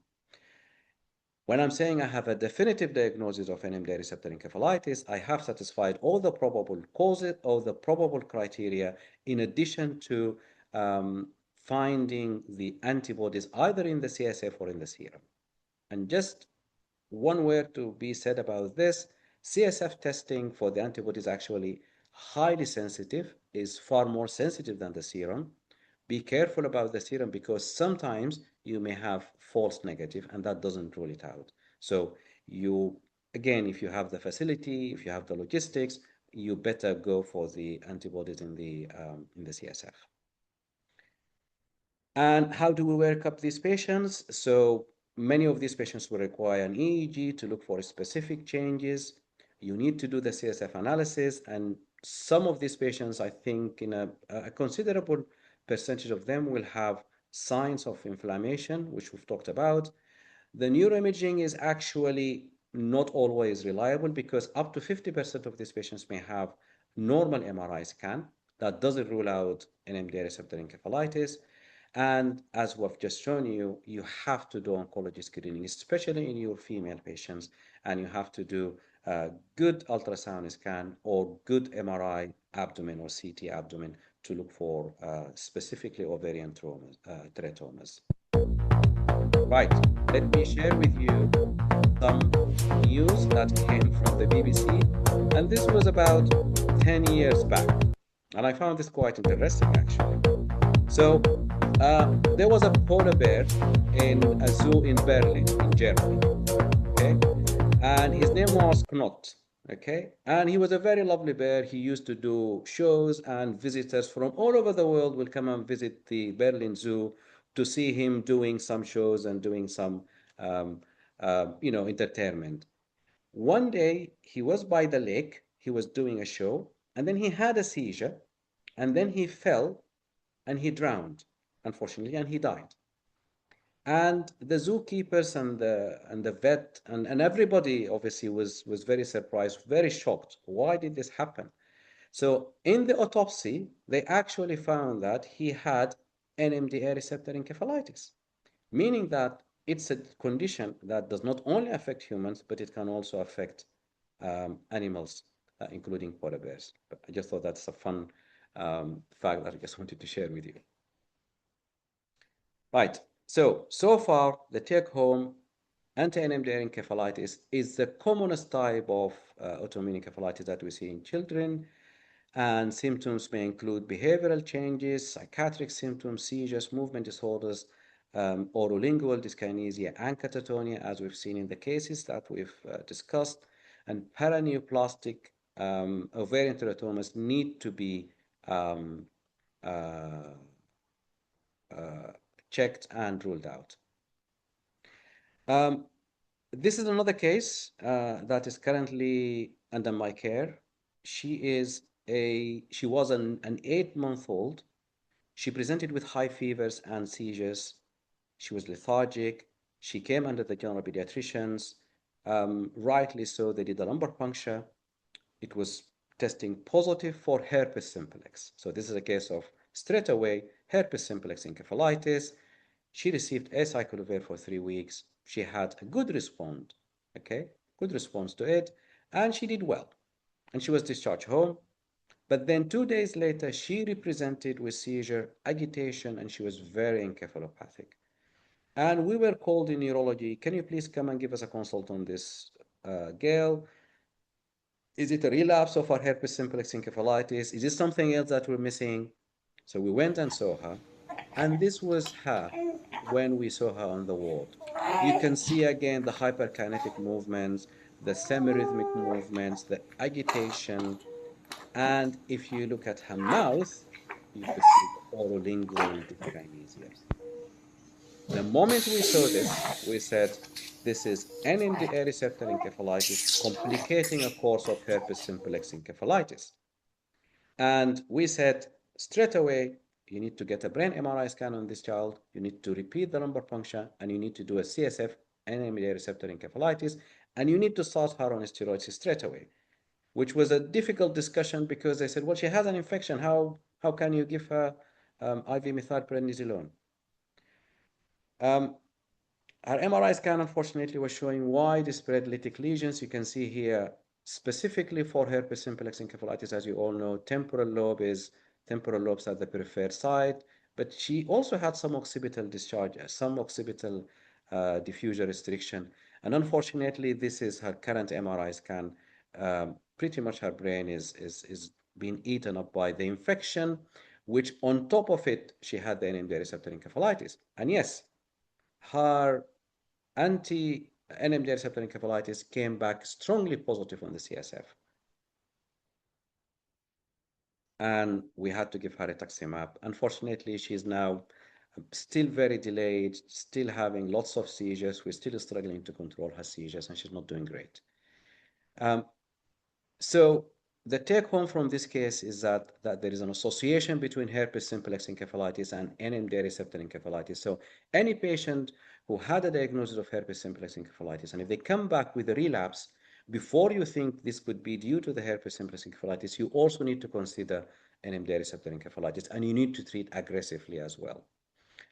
[SPEAKER 3] When I'm saying I have a definitive diagnosis of NMDA receptor encephalitis, I have satisfied all the probable causes or the probable criteria, in addition to finding the antibodies either in the CSF or in the serum. And just one word to be said about this: CSF testing for the antibodies actually highly sensitive, is far more sensitive than the serum. Be careful about the serum because sometimes you may have false negative and that doesn't rule it out. So you, again, if you have the facility, if you have the logistics, you better go for the antibodies in the CSF. And how do we work up these patients? So many of these patients will require an EEG to look for specific changes. You need to do the CSF analysis, and some of these patients, I think in a considerable percentage of them, will have signs of inflammation, which we've talked about. The neuroimaging is actually not always reliable because up to 50% of these patients may have normal MRI scan. That doesn't rule out NMDA receptor encephalitis. And as we've just shown you, you have to do oncology screening, especially in your female patients, and you have to do a good ultrasound scan or good MRI abdomen or CT abdomen to look for specifically ovarian teratomas. Right, let me share with you some news that came from the BBC, and this was about 10 years back, and I found this quite interesting actually. So there was a polar bear in a zoo in Berlin, in Germany, okay? And his name was Knut, okay? And he was a very lovely bear. He used to do shows, and visitors from all over the world will come and visit the Berlin Zoo to see him doing some shows and doing some, entertainment. One day, he was by the lake, he was doing a show, and then he had a seizure, and then he fell, and he drowned, unfortunately, and he died. And the zookeepers and the vet and everybody obviously was very surprised, very shocked. Why did this happen? So in the autopsy, they actually found that he had NMDA receptor encephalitis, meaning that it's a condition that does not only affect humans, but it can also affect animals, including polar bears. But I just thought that's a fun fact that I just wanted to share with you. Right, so far, the take-home anti-NMDA encephalitis is the commonest type of autoimmune encephalitis that we see in children, and symptoms may include behavioral changes, psychiatric symptoms, seizures, movement disorders, orolingual dyskinesia, and catatonia, as we've seen in the cases that we've discussed, and paraneoplastic ovarian teratomas need to be checked and ruled out. This is another case that is currently under my care. She was an 8-month-old. She presented with high fevers and seizures. She was lethargic. She came under the general pediatricians. Rightly so, they did a lumbar puncture. It was testing positive for herpes simplex. So this is a case of straight away herpes simplex encephalitis. She received acyclovir for 3 weeks. She had a good response, okay? Good response to it, and she did well. And she was discharged home. But then 2 days later, she represented with seizure, agitation, and she was very encephalopathic. And we were called in neurology, can you please come and give us a consult on this girl? Is it a relapse of our herpes simplex encephalitis? Is it something else that we're missing? So we went and saw her, and this was her when we saw her on the ward. You can see again the hyperkinetic movements, the semi-rhythmic movements, the agitation, And if you look at her mouth, you could see the orolingual dyskinesia. The moment we saw this, we said, this is NMDA receptor encephalitis complicating a course of herpes simplex encephalitis. And we said straight away, you need to get a brain MRI scan on this child, you need to repeat the lumbar puncture, and you need to do a CSF NMDA receptor encephalitis, and you need to start her on steroids straight away, which was a difficult discussion because they said, well, she has an infection. How can you give her IV methylprednisolone? Our MRI scan, unfortunately, was showing widespread lytic lesions. You can see here, specifically for herpes simplex encephalitis, as you all know, temporal lobes at the peripheral side, but she also had some occipital discharge, some occipital diffusion restriction. And unfortunately, this is her current MRI scan. Pretty much her brain is being eaten up by the infection, which on top of it, she had the NMDA receptor encephalitis. And yes, her anti-NMDA receptor encephalitis came back strongly positive on the CSF. And we had to give her rituximab. Unfortunately, she's now still very delayed, still having lots of seizures. We're still struggling to control her seizures, and she's not doing great. So the take home from this case is that there is an association between herpes simplex encephalitis and NMDA receptor encephalitis. So any patient who had a diagnosis of herpes simplex encephalitis, and if they come back with a relapse, before you think this could be due to the herpes simplex encephalitis, you also need to consider NMDA receptor encephalitis, and you need to treat aggressively as well.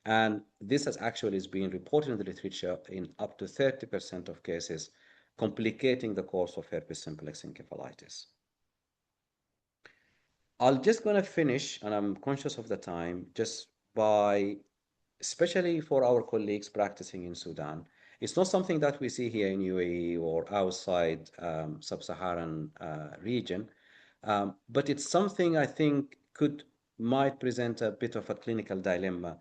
[SPEAKER 3] And this has actually been reported in the literature in up to 30% of cases, complicating the course of herpes simplex encephalitis. I'm just going to finish, and I'm conscious of the time, just by, especially for our colleagues practicing in Sudan, it's not something that we see here in UAE or outside sub-Saharan region, but it's something I think might present a bit of a clinical dilemma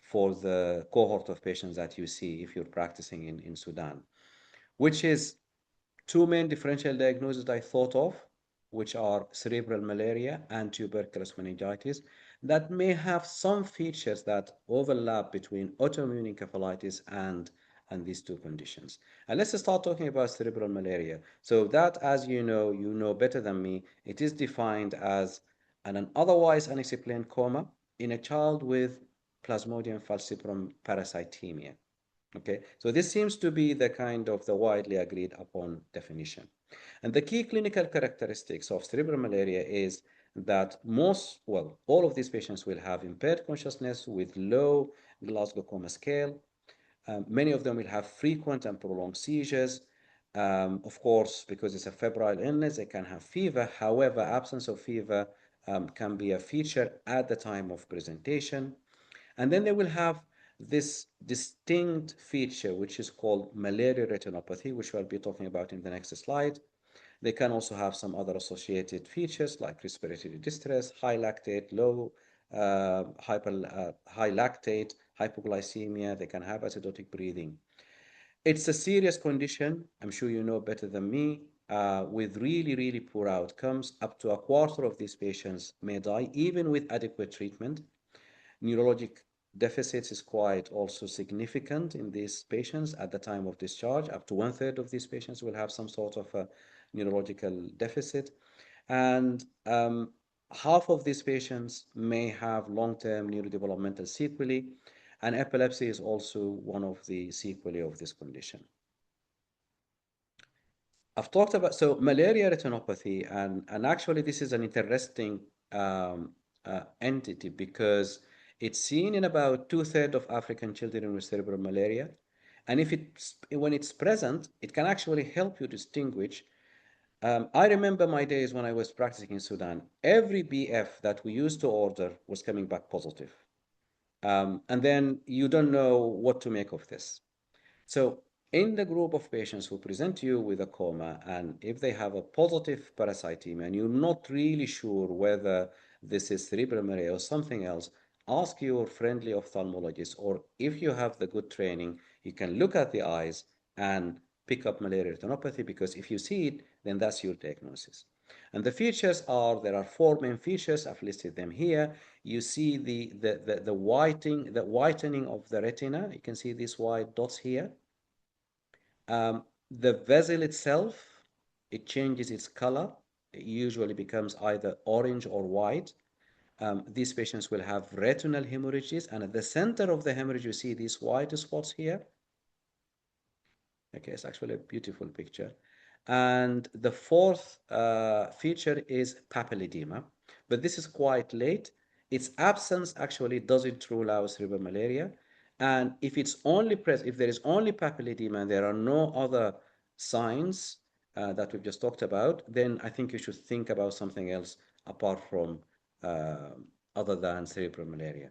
[SPEAKER 3] for the cohort of patients that you see if you're practicing in Sudan, which is two main differential diagnoses I thought of, which are cerebral malaria and tuberculous meningitis, that may have some features that overlap between autoimmune encephalitis and these two conditions. And let's start talking about cerebral malaria. So that, as you know better than me, it is defined as an otherwise unexplained coma in a child with Plasmodium falciparum parasitemia. Okay, so this seems to be the kind of the widely agreed upon definition. And the key clinical characteristics of cerebral malaria is that all of these patients will have impaired consciousness with low Glasgow Coma Scale. Many of them will have frequent and prolonged seizures. Of course, because it's a febrile illness, they can have fever. However, absence of fever can be a feature at the time of presentation. And then they will have this distinct feature, which is called malarial retinopathy, which we'll be talking about in the next slide. They can also have some other associated features like respiratory distress, high lactate, high lactate, hypoglycemia. They can have acidotic breathing. It's a serious condition. I'm sure you know better than me. With really, really poor outcomes. Up to a quarter of these patients may die, even with adequate treatment. Neurologic deficits is quite also significant in these patients at the time of discharge. Up to 1/3 of these patients will have some sort of a neurological deficit. And half of these patients may have long-term neurodevelopmental sequelae, and epilepsy is also one of the sequelae of this condition. I've talked about, so malaria retinopathy, and actually this is an interesting entity because it's seen in about 2/3 of African children with cerebral malaria. And when it's present, it can actually help you distinguish. I remember my days when I was practicing in Sudan. Every BF that we used to order was coming back positive. And then you don't know what to make of this. So in the group of patients who present to you with a coma, and if they have a positive parasitemia and you're not really sure whether this is cerebral malaria or something else, ask your friendly ophthalmologist, or if you have the good training, you can look at the eyes and pick up malaria retinopathy, because if you see it, then that's your diagnosis. And the features are, there are four main features. I've listed them here. You see the whitening of the retina. You can see these white dots here. The vessel itself, it changes its color. It usually becomes either orange or white. These patients will have retinal hemorrhages, and at the center of the hemorrhage, you see these white spots here. Okay, it's actually a beautiful picture. And the fourth feature is papilledema, but this is quite late. Its absence actually doesn't rule out cerebral malaria. And if it's only present, if there is only papilledema and there are no other signs that we've just talked about, then I think you should think about something else apart from other than cerebral malaria.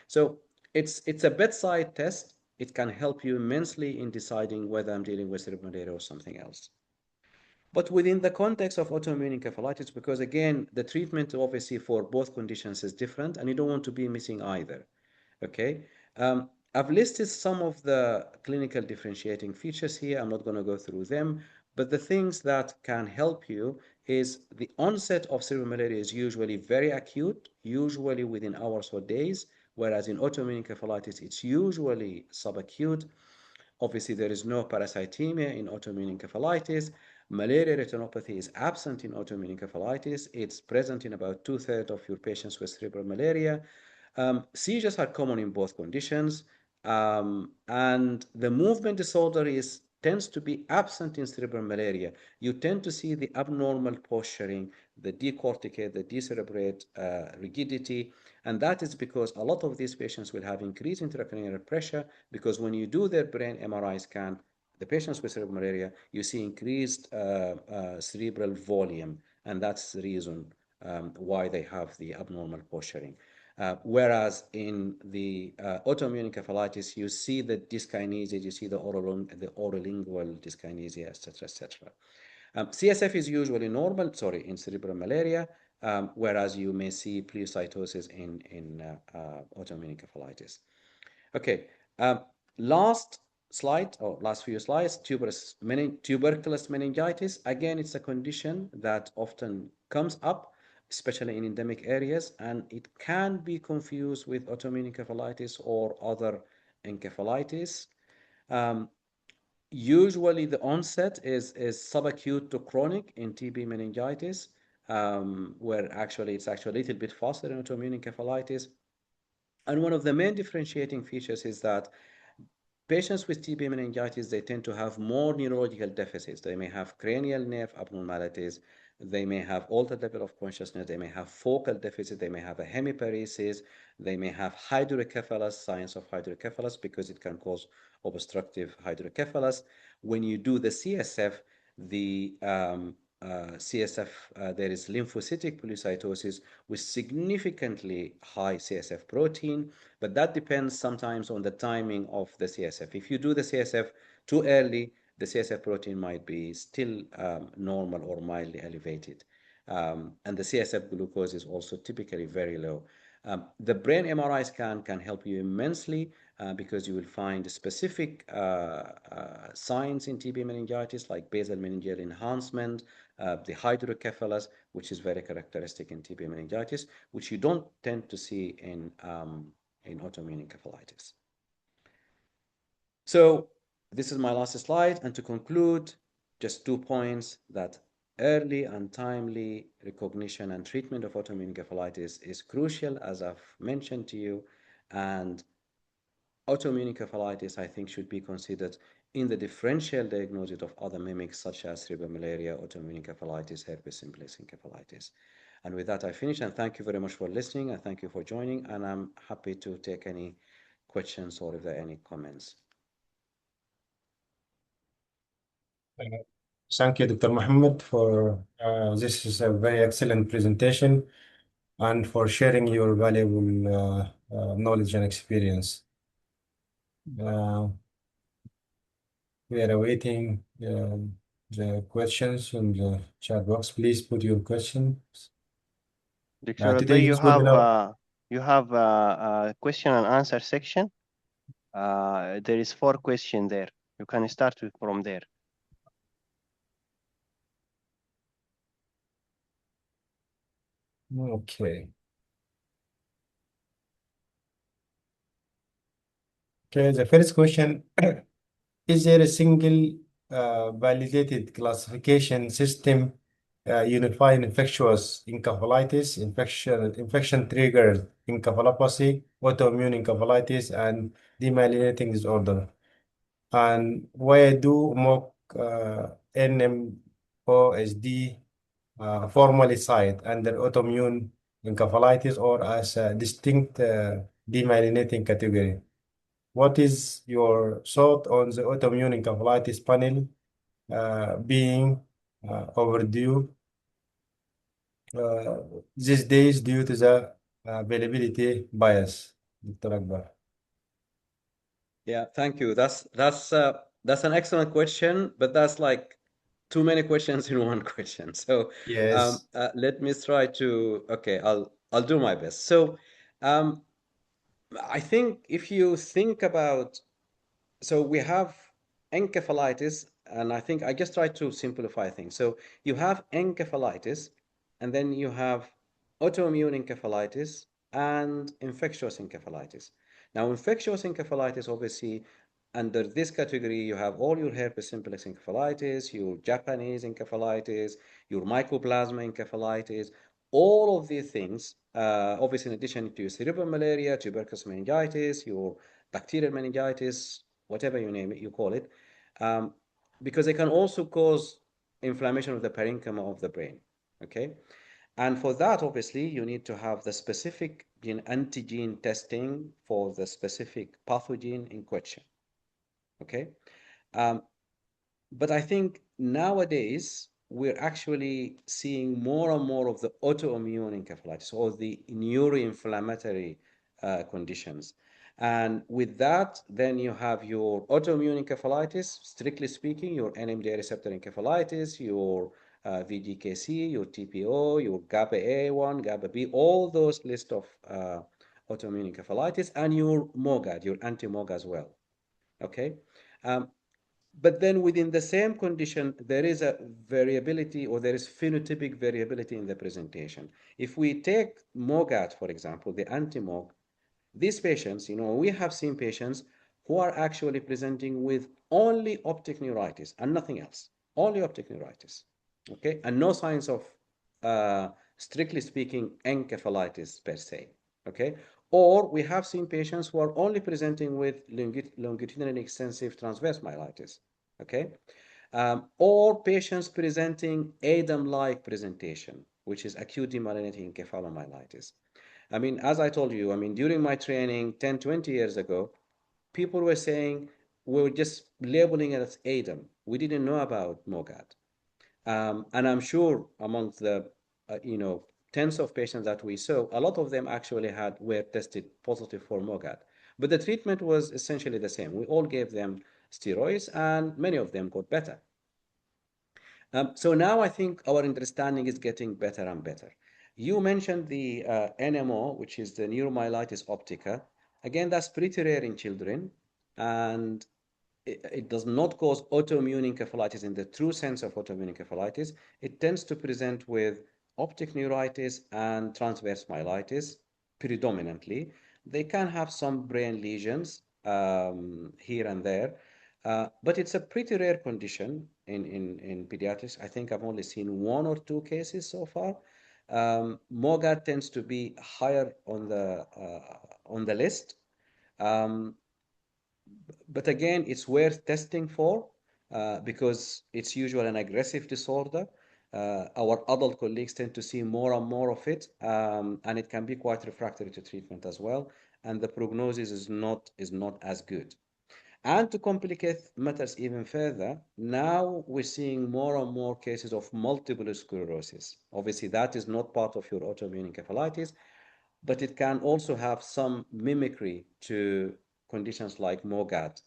[SPEAKER 3] So it's a bedside test. It can help you immensely in deciding whether I'm dealing with cerebral malaria or something else. But within the context of autoimmune encephalitis, because again, the treatment obviously for both conditions is different, and you don't want to be missing either. Okay. I've listed some of the clinical differentiating features here. I'm not going to go through them, but the things that can help you is the onset of cerebral malaria is usually very acute, usually within hours or days, whereas in autoimmune encephalitis, it's usually subacute. Obviously, there is no parasitemia in autoimmune encephalitis. Malaria retinopathy is absent in autoimmune encephalitis. It's present in about 2/3 of your patients with cerebral malaria. Seizures are common in both conditions, and the movement disorder tends to be absent in cerebral malaria. You tend to see the abnormal posturing, the decorticate, the decerebrate rigidity, and that is because a lot of these patients will have increased intracranial pressure, because when you do their brain MRI scan, the patients with cerebral malaria, you see increased cerebral volume, and that's the reason why they have the abnormal posturing. Whereas in the autoimmune encephalitis, you see the dyskinesia, you see the orolingual dyskinesia, etc., etc. CSF is usually normal, in cerebral malaria, whereas you may see pleocytosis in autoimmune encephalitis. Okay, last slide, or last few slides, tuberculous meningitis. Again, it's a condition that often comes up, especially in endemic areas, and it can be confused with autoimmune encephalitis or other encephalitis. Usually the onset is subacute to chronic in TB meningitis, where it's actually a little bit faster in autoimmune encephalitis. And one of the main differentiating features is that patients with TB meningitis, they tend to have more neurological deficits. They may have cranial nerve abnormalities. They may have altered level of consciousness. They may have focal deficit. They may have a hemiparesis. They may have hydrocephalus, signs of hydrocephalus, because it can cause obstructive hydrocephalus. When you do the CSF, the CSF, there is lymphocytic polycytosis with significantly high CSF protein, but that depends sometimes on the timing of the CSF. If you do the CSF too early, the CSF protein might be still normal or mildly elevated. And the CSF glucose is also typically very low. The brain MRI scan can help you immensely because you will find specific signs in TB meningitis, like basal meningeal enhancement, the hydrocephalus, which is very characteristic in TB meningitis, which you don't tend to see in autoimmune encephalitis. So this is my last slide, and to conclude, just 2 points: that early and timely recognition and treatment of autoimmune encephalitis is crucial, as I've mentioned to you, and autoimmune encephalitis, I think, should be considered in the differential diagnosis of other mimics such as cerebral malaria, autoimmune encephalitis, herpes simplex encephalitis. And with that, I finish, and thank you very much for listening, and thank you for joining, and I'm happy to take any questions or if there are any comments.
[SPEAKER 2] Thank you, Dr. Mohamed, for this is a very excellent presentation and for sharing your valuable knowledge and experience. We are awaiting the questions in the chat box. Please put your questions.
[SPEAKER 1] Dr.
[SPEAKER 2] Today
[SPEAKER 1] you
[SPEAKER 2] this webinar,
[SPEAKER 1] have a question and answer section. There is 4 questions there. You can start from there.
[SPEAKER 2] Okay. Okay, the first question, is there a single validated classification system unifying infectious encephalitis, infection triggered encephalopathy, autoimmune encephalitis, and demyelinating disorder? And where do mock NMOSD formally cite under autoimmune encephalitis or as a distinct demyelinating category? What is your thought on the autoimmune encephalitis panel being overdue uh, these days due to the availability bias, Dr. Akbar?
[SPEAKER 3] Yeah, thank you. That's an excellent question, but that's like too many questions in one question. So
[SPEAKER 2] Yes.
[SPEAKER 3] let me try to. Okay, I'll do my best. So um, I think if you think about, so we have encephalitis, and I think I just try to simplify things. So you have encephalitis, and then you have autoimmune encephalitis and infectious encephalitis. Now, infectious encephalitis, obviously, under this category, you have all your herpes simplex encephalitis, your Japanese encephalitis, your mycoplasma encephalitis, all of these things, obviously, in addition to your cerebral malaria, tuberculosis meningitis, your bacterial meningitis, whatever you name it, you call it, um, because they can also cause inflammation of the parenchyma of the brain. Okay, and for that, obviously, you need to have the specific gene antigen testing for the specific pathogen in question. Okay, um, but I think nowadays we're actually seeing more and more of the autoimmune encephalitis or the neuroinflammatory conditions. And with that, then you have your autoimmune encephalitis, strictly speaking, your NMDA receptor encephalitis, your VGKC, your TPO, your GABA A1, GABA B, all those list of autoimmune encephalitis, and your MOGAD, your anti-MOG as well. Okay. Um, but then within the same condition, there is a variability or there is phenotypic variability in the presentation. If we take MOGAT, for example, the anti-MOG, these patients, we have seen patients who are actually presenting with only optic neuritis and nothing else, only optic neuritis, okay, and no signs of, uh, strictly speaking, encephalitis per se, okay. Or we have seen patients who are only presenting with longitudinal extensive transverse myelitis, okay, or patients presenting ADAM-like presentation, which is acute demyelinating encephalomyelitis. I mean, as I told you, I mean, during my training 10, 20 years ago, people were saying we were just labeling it as ADAM. We didn't know about MOGAD. And I'm sure amongst the, tens of patients that we saw, a lot of them actually were tested positive for MOGAD. But the treatment was essentially the same. We all gave them steroids and many of them got better. So now I think our understanding is getting better and better. You mentioned the NMO, which is the neuromyelitis optica. Again, that's pretty rare in children, and it does not cause autoimmune encephalitis in the true sense of autoimmune encephalitis. It tends to present with optic neuritis and transverse myelitis predominantly. They can have some brain lesions here and there, but it's a pretty rare condition in pediatrics. I think I've only seen one or two cases so far. MOGAD tends to be higher on the list. Um, but again, it's worth testing for because it's usually an aggressive disorder. Our adult colleagues tend to see more and more of it, and it can be quite refractory to treatment as well. And the prognosis is not as good. And to complicate matters even further, now we're seeing more and more cases of multiple sclerosis. Obviously, that is not part of your autoimmune encephalitis, but it can also have some mimicry to conditions like MOGAD.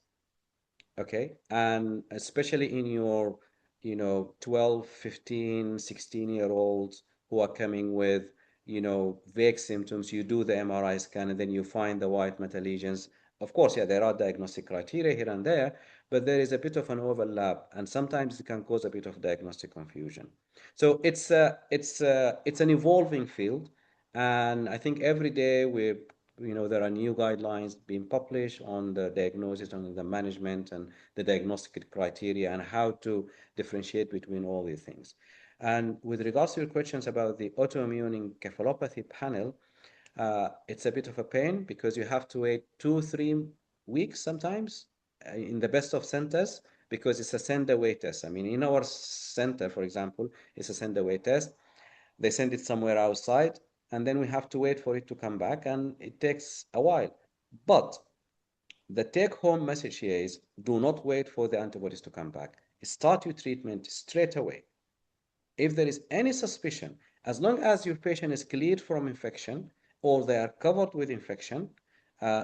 [SPEAKER 3] Okay, and especially in your 12, 15, 16-year olds who are coming with vague symptoms, you do the MRI scan and then you find the white matter lesions. Of course, yeah, there are diagnostic criteria here and there, but there is a bit of an overlap, and sometimes it can cause a bit of diagnostic confusion. So it's an evolving field, And I think every day there are new guidelines being published on the diagnosis, on the management, and the diagnostic criteria, and how to differentiate between all these things. And with regards to your questions about the autoimmune encephalopathy panel, it's a bit of a pain because you have to wait 2, 3 weeks sometimes, in the best of centers, because it's a send away test. I mean, in our center, for example, it's a send away test. They send it somewhere outside, and then we have to wait for it to come back, and it takes a while. But the take home message here is do not wait for the antibodies to come back. Start your treatment straight away. If there is any suspicion, as long as your patient is cleared from infection or they are covered with infection,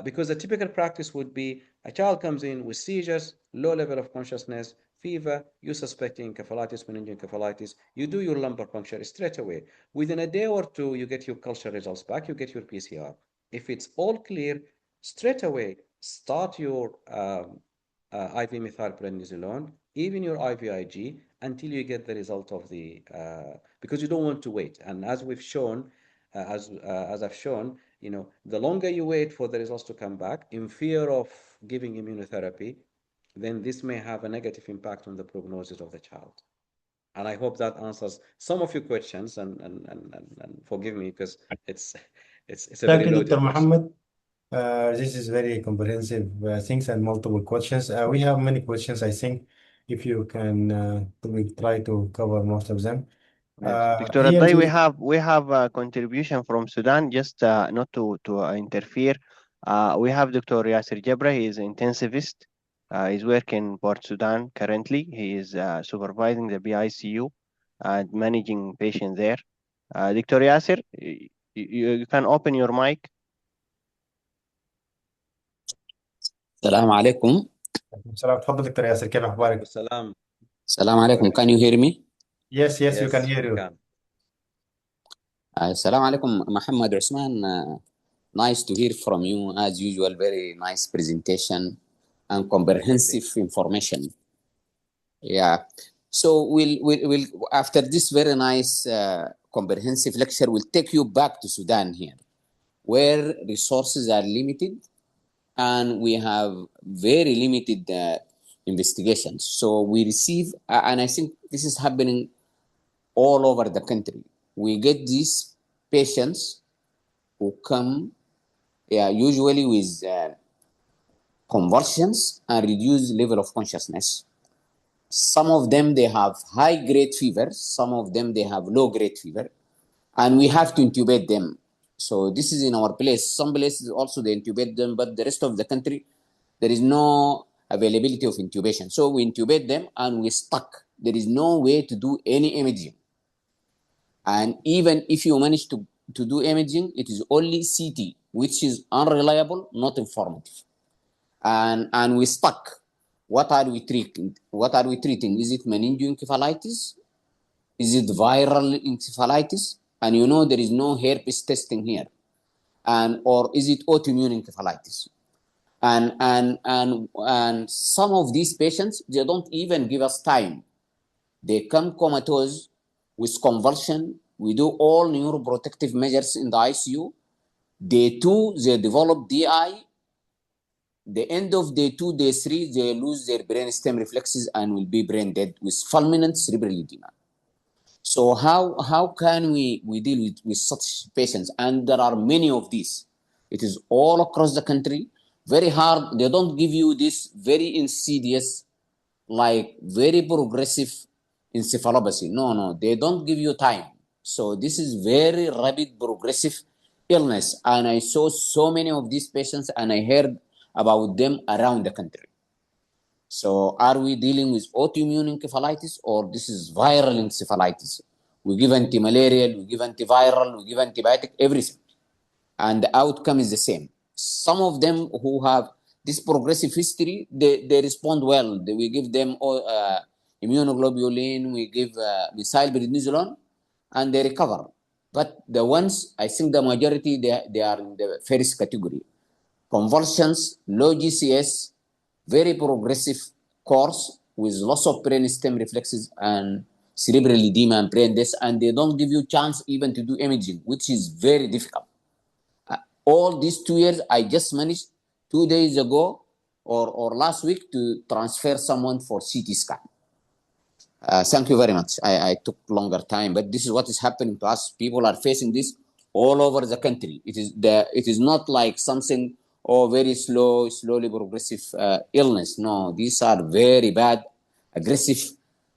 [SPEAKER 3] because the typical practice would be a child comes in with seizures, low level of consciousness, fever, you suspecting encephalitis, meningoencephalitis, you do your lumbar puncture straight away. Within a day or two, you get your culture results back, you get your PCR. If it's all clear, straight away, start your IV methylprednisolone, even your IVIG, until you get the result of because you don't want to wait. And as we've shown, as I've shown, the longer you wait for the results to come back, in fear of giving immunotherapy, then this may have a negative impact on the prognosis of the child. And I hope that answers some of your questions. And forgive me because it's a
[SPEAKER 2] Thank
[SPEAKER 3] very
[SPEAKER 2] you, Dr.
[SPEAKER 3] loaded question.
[SPEAKER 2] Mohammed. This is very comprehensive things and multiple questions. We have many questions, I think. If you can, we try to cover most of them.
[SPEAKER 1] Yes, Dr.
[SPEAKER 2] Here
[SPEAKER 1] Adai,
[SPEAKER 2] we,
[SPEAKER 1] we have a contribution from Sudan. Just not to interfere. We have Dr. Yasser Jabra. He is an intensivist. He's working in Port Sudan currently. He is supervising the BICU and managing patients there. Dr. Yasser, you can open your mic.
[SPEAKER 5] السلام عليكم.
[SPEAKER 2] السلام. تفضل دكتور ياسر، كيف أخبارك؟
[SPEAKER 3] Salam.
[SPEAKER 5] السلام عليكم. Can you hear me?
[SPEAKER 2] Yes, you can
[SPEAKER 3] Yes,
[SPEAKER 2] hear
[SPEAKER 3] we
[SPEAKER 2] you.
[SPEAKER 3] can.
[SPEAKER 5] السلام عليكم محمد عثمان. Nice to hear from you as usual. Very nice presentation and comprehensive information. Yeah. So we'll after this very nice comprehensive lecture, we'll take you back to Sudan here, where resources are limited and we have very limited investigations. So we receive, and I think this is happening all over the country. We get these patients who come usually with convulsions and reduced level of consciousness. Some of them, they have high-grade fever. Some of them, they have low-grade fever. And we have to intubate them. So this is in our place. Some places also they intubate them, but the rest of the country, there is no availability of intubation. So we intubate them and we're stuck. There is no way to do any imaging. And even if you manage to do imaging, it is only CT, which is unreliable, not informative. And we're stuck. What are we treating? Is it meningoencephalitis? Is it viral encephalitis? And there is no herpes testing here. Or is it autoimmune encephalitis? And some of these patients, they don't even give us time. They come comatose with convulsion. We do all neuroprotective measures in the ICU. Day 2, they develop DI. The end of day 2, day 3, they lose their brainstem reflexes and will be brain dead with fulminant cerebral edema. So how can we deal with such patients? And there are many of these. It is all across the country. Very hard. They don't give you this very insidious, like very progressive encephalopathy. No, they don't give you time. So this is very rapid progressive illness. And I saw so many of these patients and I heard about them around the country. So are we dealing with autoimmune encephalitis or this is viral encephalitis? We give antimalarial, we give antiviral, we give antibiotic, everything. And the outcome is the same. Some of them who have this progressive history, they respond well. We give them immunoglobulin, we give methylprednisolone, and they recover. But the ones, I think the majority, they are in the first category. Convulsions, low GCS, very progressive course with loss of brainstem reflexes and cerebral edema and brain death, and they don't give you chance even to do imaging, which is very difficult. All these 2 years, I just managed 2 days ago or last week to transfer someone for CT scan. Thank you very much. I took longer time, but this is what is happening to us. People are facing this all over the country. It is not like something very slowly progressive illness. No, these are very bad, aggressive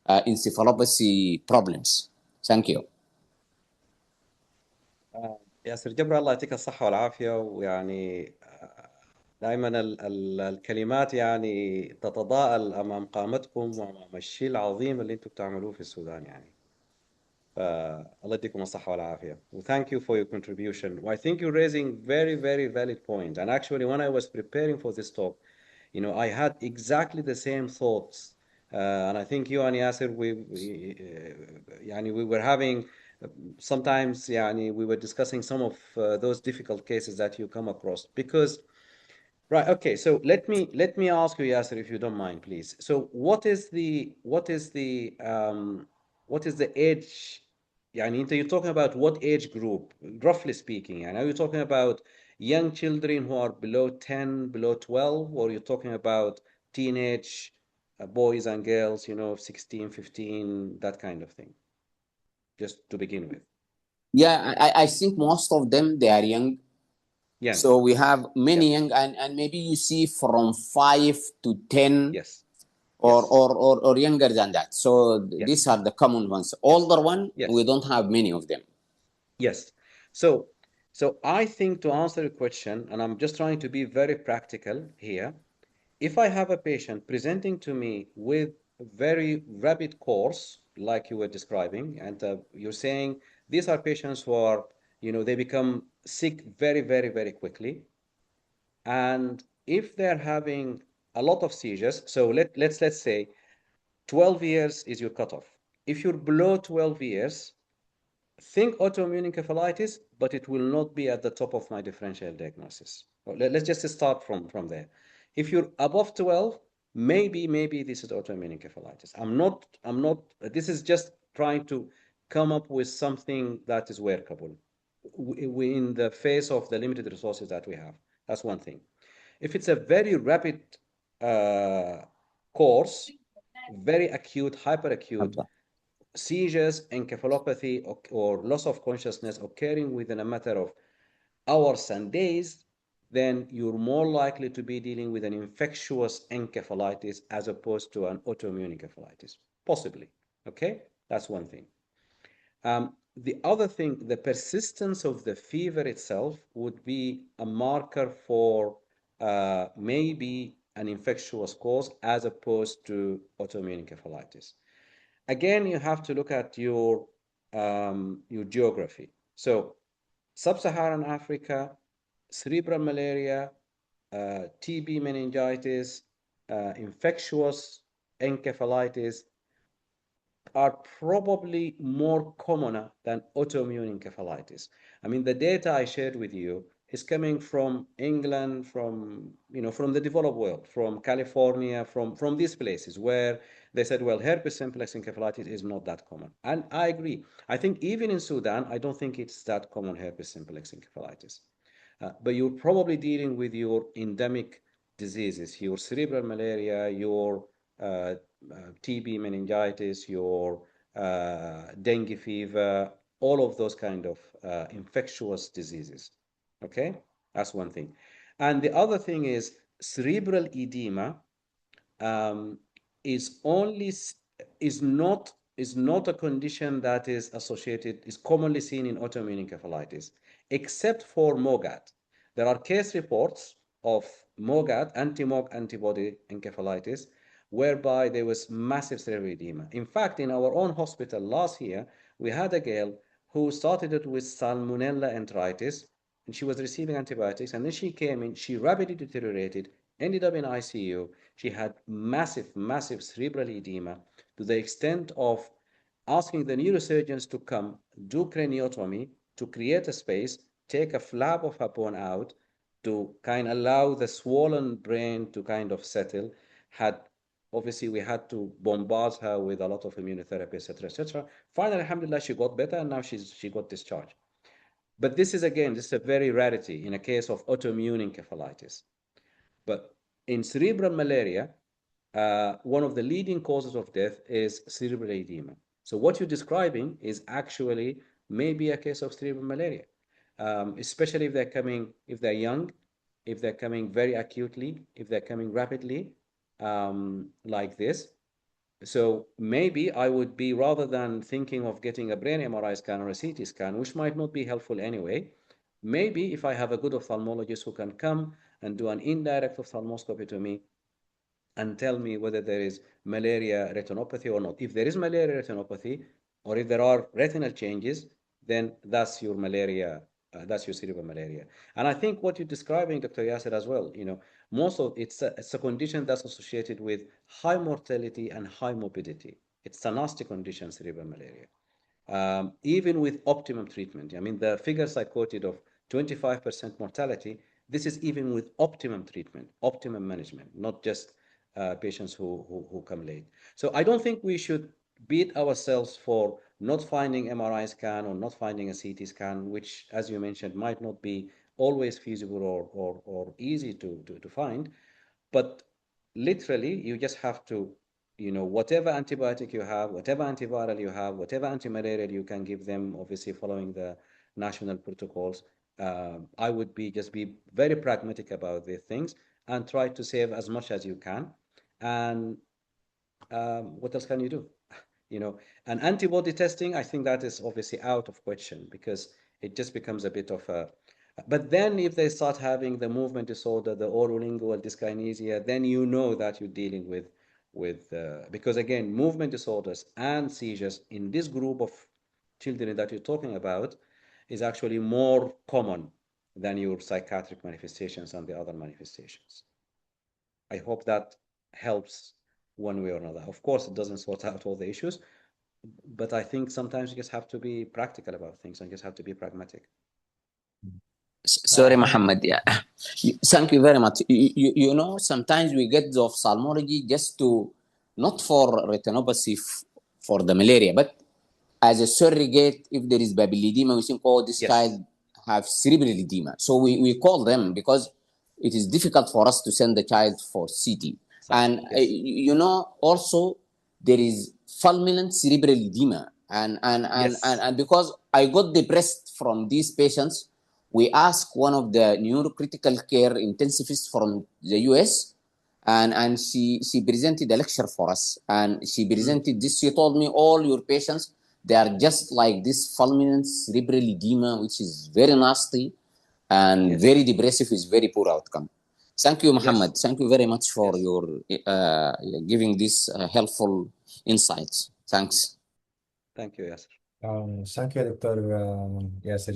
[SPEAKER 5] encephalopathy problems. Thank you.
[SPEAKER 3] ياسر جبر الله يعطيك الصحة والعافية. ويعني دائما الكلمات يعني تتضاءل أمام قامتكم وأمام الشيء العظيم اللي أنتم بتعملوه في السودان يعني. فالله يديكم الصحة والعافية. Thank you for your contribution. I think you're raising very valid point. And actually, when I was preparing for this talk, I had exactly the same thoughts. And I think you and Yasser, we were having sometimes we were discussing some of those difficult cases that you come across. Because right, okay, so let me ask you, Yasser, if you don't mind, please. So what is the age? You're talking about what age group, roughly speaking? And are you talking about young children who are below 10, below 12, or you're talking about teenage boys and girls, 16, 15, that kind of thing? Just to begin with.
[SPEAKER 5] Yeah, I think most of them, they are young.
[SPEAKER 3] Young.
[SPEAKER 5] So we have many young, and maybe you see from 5 to 10.
[SPEAKER 3] Yes.
[SPEAKER 5] Or younger than that. So these are the common ones. Older one, we don't have many of them.
[SPEAKER 3] Yes. So I think, to answer your question, and I'm just trying to be very practical here, if I have a patient presenting to me with a very rapid course, like you were describing, and you're saying these are patients who are, they become sick very quickly. And if they're having a lot of seizures, so let's say 12 years is your cutoff. If you're below 12 years, think autoimmune encephalitis, but it will not be at the top of my differential diagnosis. Let's just start from there. If you're above 12, maybe this is autoimmune encephalitis. This is just trying to come up with something that is workable in the face of the limited resources that we have. That's one thing. If it's a very rapid course, very acute, hyperacute, seizures, encephalopathy, or loss of consciousness occurring within a matter of hours and days, then you're more likely to be dealing with an infectious encephalitis as opposed to an autoimmune encephalitis, possibly. Okay, that's one thing. The other thing, the persistence of the fever itself would be a marker for maybe an infectious cause as opposed to autoimmune encephalitis. Again, you have to look at your geography. So, sub-Saharan Africa, cerebral malaria, TB meningitis, infectious encephalitis are probably more common than autoimmune encephalitis. I mean, the data I shared with you is coming from England, from the developed world, from California, from these places where they said, well, herpes simplex encephalitis is not that common. And I agree. I think even in Sudan, I don't think it's that common, herpes simplex encephalitis. But you're probably dealing with your endemic diseases, your cerebral malaria, your TB meningitis, your dengue fever, all of those kind of infectious diseases. Okay, that's one thing. And the other thing is cerebral edema is not a condition that is commonly seen in autoimmune encephalitis, except for MOGAD. There are case reports of MOGAD, anti-MOG antibody encephalitis, whereby there was massive cerebral edema. In fact, in our own hospital last year, we had a girl who started it with salmonella enteritis, and she was receiving antibiotics, and then she came in, she rapidly deteriorated, ended up in ICU. She had massive cerebral edema to the extent of asking the neurosurgeons to come do craniotomy to create a space, take a flap of her bone out to kind of allow the swollen brain to kind of settle, had Obviously, we had to bombard her with a lot of immunotherapy, etc., etc. Finally, alhamdulillah, she got better, and now she got discharged. But this is, again, this is a very rarity in a case of autoimmune encephalitis. But in cerebral malaria, one of the leading causes of death is cerebral edema. So what you're describing is actually maybe a case of cerebral malaria, especially if they're young, if they're coming very acutely, if they're coming rapidly, like this. So maybe I would be, rather than thinking of getting a brain MRI scan or a CT scan, which might not be helpful anyway, maybe if I have a good ophthalmologist who can come and do an indirect ophthalmoscopy to me and tell me whether there is malaria retinopathy or not. If there is malaria retinopathy, or if there are retinal changes, then that's your malaria, that's your cerebral malaria. And I think what you're describing, Dr. Yasser, as well, most of it's a condition that's associated with high mortality and high morbidity. It's a nasty condition, cerebral malaria. Even with optimum treatment. I mean, the figures I quoted of 25% mortality, this is even with optimum treatment, optimum management, not just patients who come late. So I don't think we should beat ourselves for not finding MRI scan or not finding a CT scan, which, as you mentioned, might not be always feasible or easy to find. But literally, you just have to, whatever antibiotic you have, whatever antiviral you have, whatever antimalarial you can give them, obviously following the national protocols. I would just be very pragmatic about these things and try to save as much as you can. And what else can you do? And antibody testing, I think that is obviously out of question, because it just becomes a bit of a. But then if they start having the movement disorder, the otolingual dyskinesia, then you know that you're dealing with because again, movement disorders and seizures in this group of children that you're talking about is actually more common than your psychiatric manifestations and the other manifestations. I hope that helps one way or another. Of course, it doesn't sort out all the issues, but I think sometimes you just have to be practical about things and just have to be pragmatic.
[SPEAKER 5] Sorry, Muhammad. Yeah. Thank you very much. Sometimes we get the ophthalmology just to, not for retinopathy for the malaria, but as a surrogate, if there is papilledema, we think, oh, this
[SPEAKER 3] Yes.
[SPEAKER 5] child have cerebral edema. So we call them because it is difficult for us to send the child for CT. And,
[SPEAKER 3] Yes.
[SPEAKER 5] Also there is fulminant cerebral edema. And because I got depressed from these patients, we asked one of the neurocritical care intensivists from the US, and she presented a lecture for us. And she presented this. She told me, all your patients, they are just like this fulminant cerebral edema, which is very nasty and very depressive, is very poor outcome. Thank you, Muhammad.
[SPEAKER 3] Yes.
[SPEAKER 5] Thank you very much for your giving this helpful insights. Thanks.
[SPEAKER 3] Thank you, Yasser.
[SPEAKER 2] Thank you, Dr. Yasser,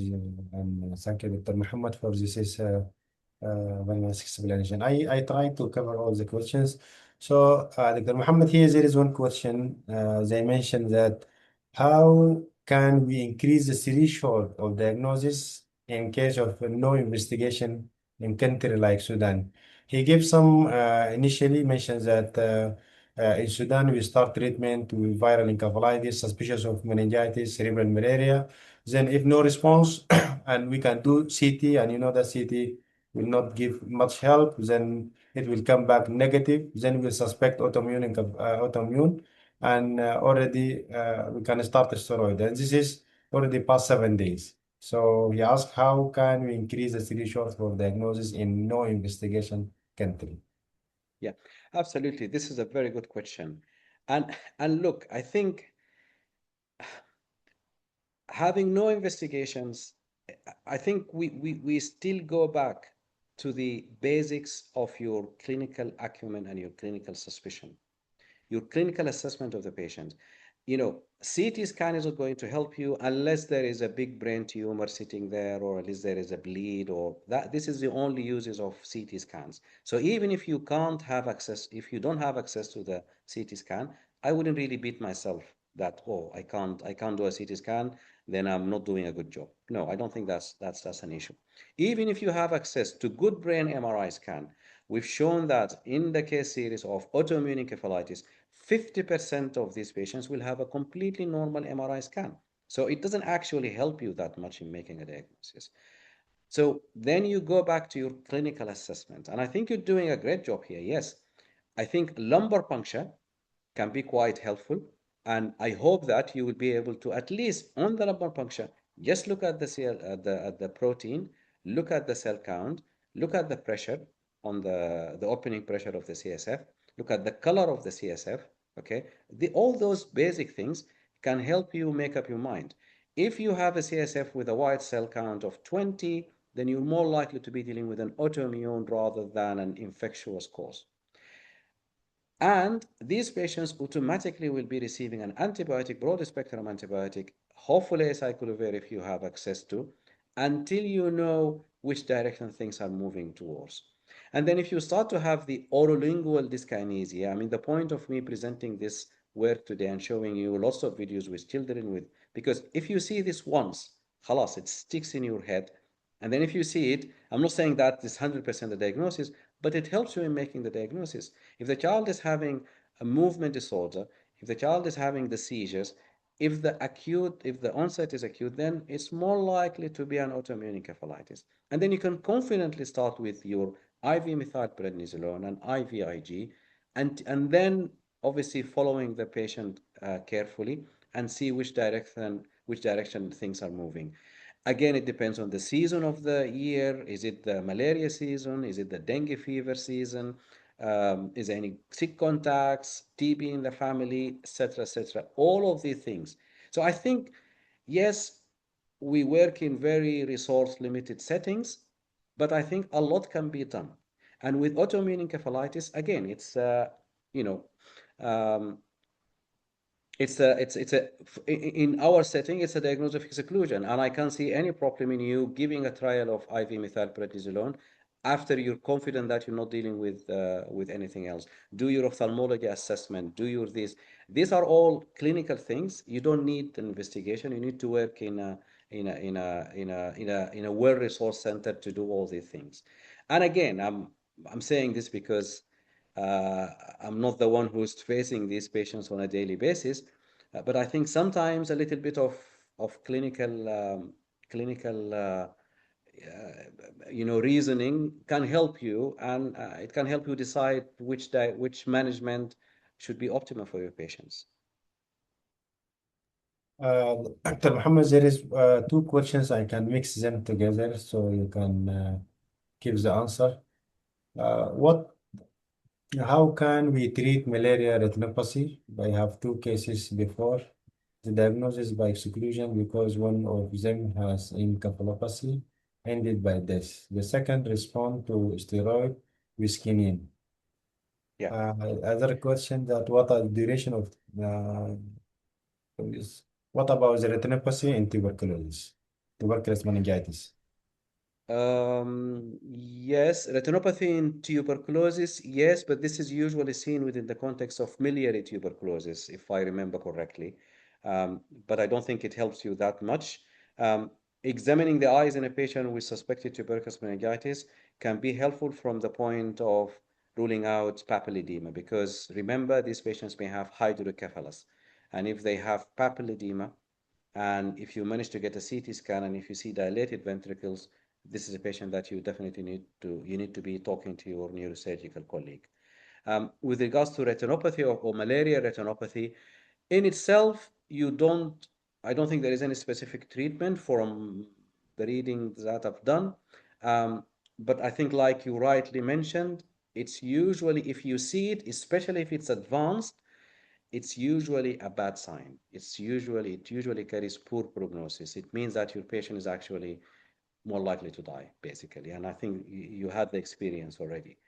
[SPEAKER 2] and thank you, Dr. Muhammad, for this very nice explanation. I tried to cover all the questions. So, Dr. Muhammad, here there is one question. They mentioned that how can we increase the threshold of diagnosis in case of no investigation in country like Sudan? He gave some initially mentions that in Sudan, we start treatment with viral encephalitis, suspicious of meningitis, cerebral malaria. Then, if no response, and we can do CT, and you know that CT will not give much help, then it will come back negative. Then we'll suspect autoimmune, and already we can start the steroid. And this is already past 7 days. So he asked, how can we increase the threshold for diagnosis in no investigation country?
[SPEAKER 3] Yeah, absolutely. This is a very good question. And look, I think having no investigations, I think we still go back to the basics of your clinical acumen and your clinical suspicion, your clinical assessment of the patient. CT scan is not going to help you unless there is a big brain tumor sitting there, or at least there is a bleed, or that. This is the only uses of CT scans. So even if you can't have access, if you don't have access to the CT scan, I wouldn't really beat myself that, oh, I can't do a CT scan, then I'm not doing a good job. No, I don't think that's an issue. Even if you have access to good brain MRI scan, We've shown that in the case series of autoimmune encephalitis, 50% of these patients will have a completely normal MRI scan. So it doesn't actually help you that much in making a diagnosis. So then you go back to your clinical assessment. And I think you're doing a great job here. Yes, I think lumbar puncture can be quite helpful. And I hope that you will be able to, at least on the lumbar puncture, just look at the cell, at the protein, look at the cell count, look at the pressure on the opening pressure of the CSF, look at the color of the CSF. Okay, all those basic things can help you make up your mind. If you have a CSF with a white cell count of 20, then you're more likely to be dealing with an autoimmune rather than an infectious cause. And these patients automatically will be receiving an antibiotic, broad spectrum antibiotic, hopefully acyclovir if you have access to, until you know which direction things are moving towards. And then if you start to have the orolingual dyskinesia, I mean, the point of me presenting this work today and showing you lots of videos with children with, because if you see this once, khalas, it sticks in your head. And then if you see it, I'm not saying that this 100% the diagnosis, but it helps you in making the diagnosis. If the child is having a movement disorder, if the child is having the seizures, if the onset is acute, then it's more likely to be an autoimmune encephalitis. And then you can confidently start with your IV methylprednisolone and IVIG, and then obviously following the patient carefully and see which direction things are moving. Again, it depends on the season of the year. Is it the malaria season? Is it the dengue fever season? Is there any sick contacts, TB in the family, etc., etc.? All of these things. So I think, yes, we work in very resource limited settings, but I think a lot can be done. And with autoimmune encephalitis, again, it's you know, um, in our setting, it's a diagnosis of exclusion, and I can't see any problem in you giving a trial of IV methylprednisolone after you're confident that you're not dealing with anything else. Do your ophthalmology assessment. Do your this. These are all clinical things. You don't need an investigation. You need to work in a well-resourced center to do all these things. And again, I'm saying this because uh, I'm not the one who's facing these patients on a daily basis, but I think sometimes a little bit of clinical reasoning can help you, and it can help you decide which management should be optimal for your patients.
[SPEAKER 2] Dr. Muhammad, there is two questions. I can mix them together so you can give the answer. What How can we treat malaria retinopathy? I have two cases before. The diagnosis by exclusion because one of them has encephalopathy ended by death. The second respond to steroid with quinine.
[SPEAKER 3] Yeah.
[SPEAKER 2] Other question that what are the duration of what about the retinopathy and tuberculosis meningitis?
[SPEAKER 3] Yes, retinopathy in tuberculosis, yes, but this is usually seen within the context of miliary tuberculosis, if I remember correctly. But I don't think it helps you that much. Examining the eyes in a patient with suspected tuberculosis meningitis can be helpful from the point of ruling out papilledema, because remember, these patients may have hydrocephalus. And if they have papilledema, and if you manage to get a CT scan and if you see dilated ventricles, this is a patient that you definitely need to be talking to your neurosurgical colleague. With regards to retinopathy or malaria retinopathy, in itself, I don't think there is any specific treatment from the readings that I've done. But I think, like you rightly mentioned, it's usually, if you see it, especially if it's advanced, it's usually a bad sign. It usually carries poor prognosis. It means that your patient is actually more likely to die, basically. And I think you had the experience already.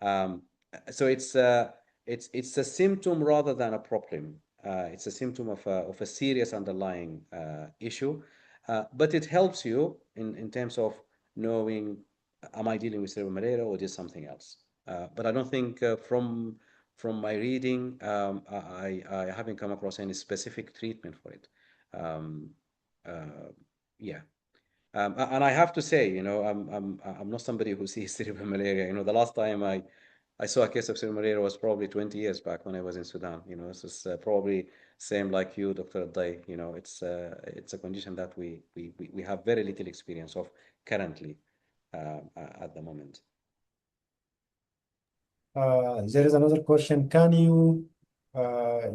[SPEAKER 3] Um, so it's a symptom rather than a problem. It's a symptom of a serious underlying issue, but it helps you in terms of knowing, am I dealing with cerebral malaria or just something else? But I don't think from my reading, I haven't come across any specific treatment for it. Um, uh, yeah. And I have to say, I'm not somebody who sees cerebral malaria. The last time I saw a case of cerebral malaria was probably 20 years back when I was in Sudan. This is probably same like you, Dr. Day. It's a condition that we have very little experience of currently at the moment.
[SPEAKER 2] There is another question. Can you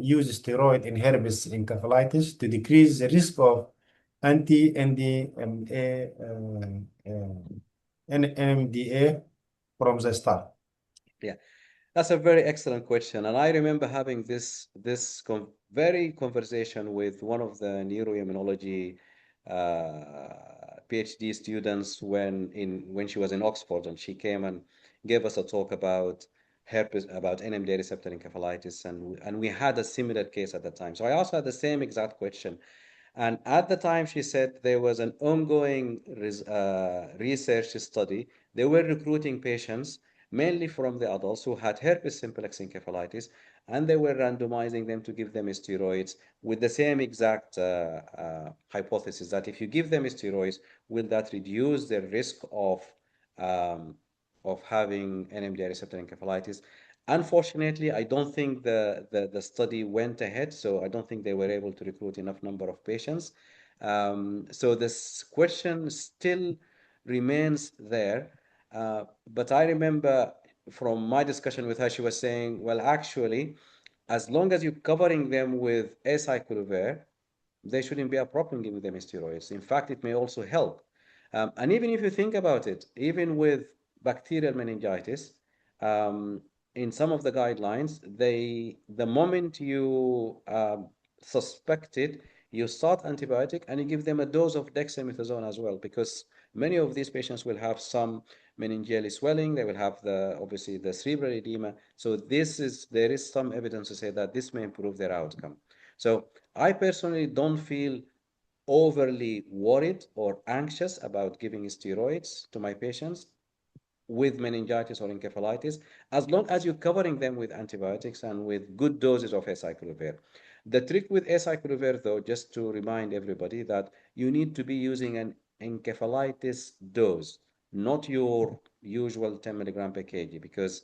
[SPEAKER 2] use steroid in herpes encephalitis to decrease the risk of anti-NMDA NMDA from the start?
[SPEAKER 3] Yeah. That's a very excellent question, and I remember having very conversation with one of the neuroimmunology PhD students when she was in Oxford, and she came and gave us a talk about herpes, about NMDA receptor encephalitis, and we had a similar case at the time. So I also had the same exact question, and at the time, she said there was an ongoing research study. They were recruiting patients, mainly from the adults who had herpes simplex encephalitis, and they were randomizing them to give them steroids with the same exact hypothesis that if you give them steroids, will that reduce the risk um, of having NMDA receptor encephalitis? Unfortunately, I don't think the study went ahead, so I don't think they were able to recruit enough number of patients. So this question still remains there. But I remember from my discussion with her, she was saying, well, actually, as long as you're covering them with acyclovir, they shouldn't be a problem giving them steroids. In fact, it may also help. And even if you think about it, even with bacterial meningitis, um, in some of the guidelines, the moment you suspect it, you start antibiotic and you give them a dose of dexamethasone as well, because many of these patients will have some meningeal swelling. They will have obviously the cerebral edema. So there is some evidence to say that this may improve their outcome. So I personally don't feel overly worried or anxious about giving steroids to my patients with meningitis or encephalitis, as long as you're covering them with antibiotics and with good doses of acyclovir. The trick with acyclovir, though, just to remind everybody that you need to be using an encephalitis dose, not your usual 10 milligram per kg, because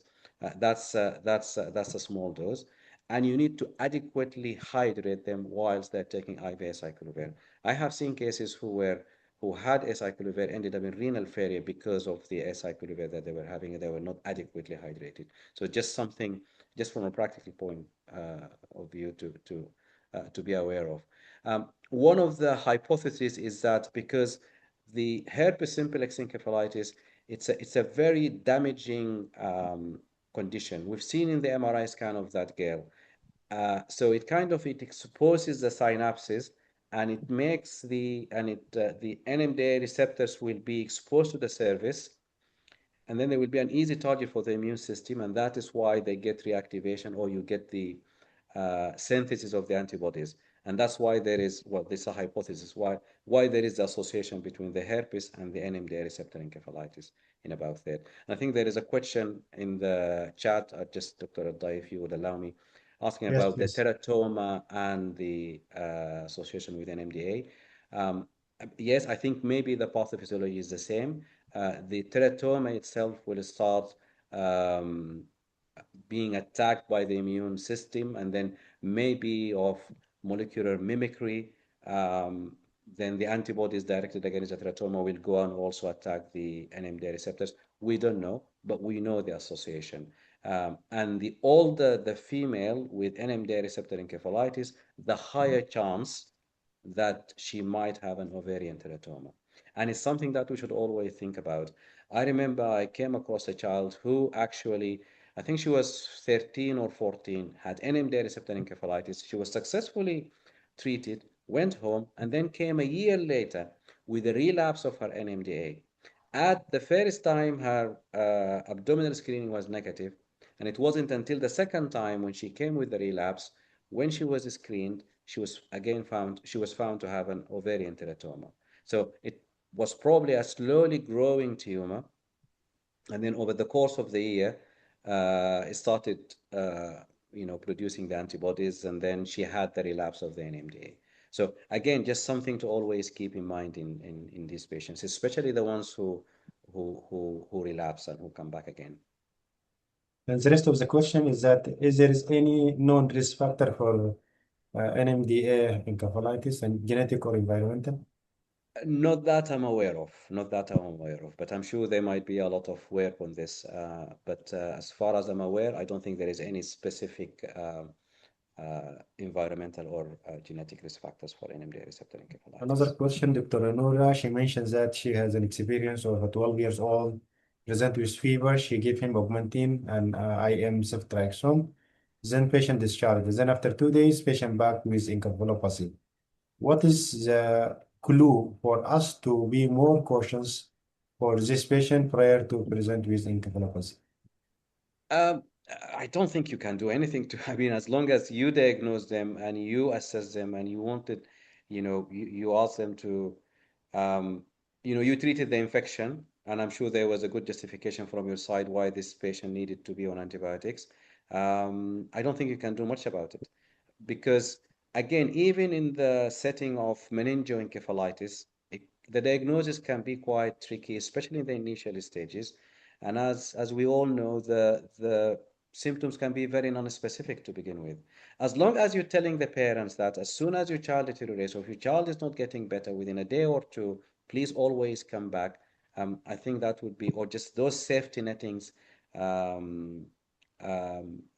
[SPEAKER 3] that's a small dose, and you need to adequately hydrate them whilst they're taking IV acyclovir. I have seen cases who had acyclovir ended up in renal failure because of the acyclovir that they were having, and they were not adequately hydrated. So just something, just from a practical point of view to be aware of. One of the hypotheses is that because the herpes simplex encephalitis, it's a very damaging condition. We've seen in the MRI scan of that girl. So it exposes the synapses, and it makes the NMDA receptors will be exposed to the surface, and then there will be an easy target for the immune system, and that is why they get reactivation, or you get the synthesis of the antibodies. And that's why this is a hypothesis why there is the association between the herpes and the NMDA receptor encephalitis in about that. And I think there is a question in the chat, just Dr. Adai, if you would allow me, asking
[SPEAKER 2] Yes,
[SPEAKER 3] about the
[SPEAKER 2] please.
[SPEAKER 3] teratoma and the association with NMDA. Yes, I think maybe the pathophysiology is the same. The teratoma itself will start um, being attacked by the immune system, and then maybe of molecular mimicry, then the antibodies directed against the teratoma will go and also attack the NMDA receptors. We don't know, but we know the association. And the older the female with NMDA receptor encephalitis, the higher chance that she might have an ovarian teratoma. And it's something that we should always think about. I remember I came across a child who actually, I think she was 13 or 14, had NMDA receptor encephalitis. She was successfully treated, went home, and then came a year later with a relapse of her NMDA. At the first time, her abdominal screening was negative, and it wasn't until the second time when she came with the relapse, when she was screened, she was found to have an ovarian teratoma. So it was probably a slowly growing tumor, and then over the course of the year, it started, producing the antibodies, and then she had the relapse of the NMDA. So again, just something to always keep in mind in these patients, especially the ones who relapse and who come back again.
[SPEAKER 2] And the rest of the question is that is there is any known risk factor for NMDA encephalitis and genetic or environmental?
[SPEAKER 3] Not that I'm aware of, but I'm sure there might be a lot of work on this. But as far as I'm aware, I don't think there is any specific environmental or genetic risk factors for NMDA receptor
[SPEAKER 2] Another
[SPEAKER 3] encephalitis.
[SPEAKER 2] question, Dr. Nora, she mentions that she has an experience of a 12 years old present with fever. She gave him augmentin and IM ceftriaxone. Then patient discharged. Then after 2 days, patient back with encephalopathy. What is the clue for us to be more cautious for this patient prior to present with encephalopathy?
[SPEAKER 3] Um, I don't think you can do anything to, I mean, as long as you diagnose them and you assess them and you wanted, you ask them to, um, you treated the infection, and I'm sure there was a good justification from your side why this patient needed to be on antibiotics. I don't think you can do much about it because, again, even in the setting of meningoencephalitis, the diagnosis can be quite tricky, especially in the initial stages. And as we all know, the symptoms can be very non-specific to begin with. As long as you're telling the parents that as soon as your child deteriorates, or if your child is not getting better within a day or two, please always come back. I think that would be, or just those safety nettings. I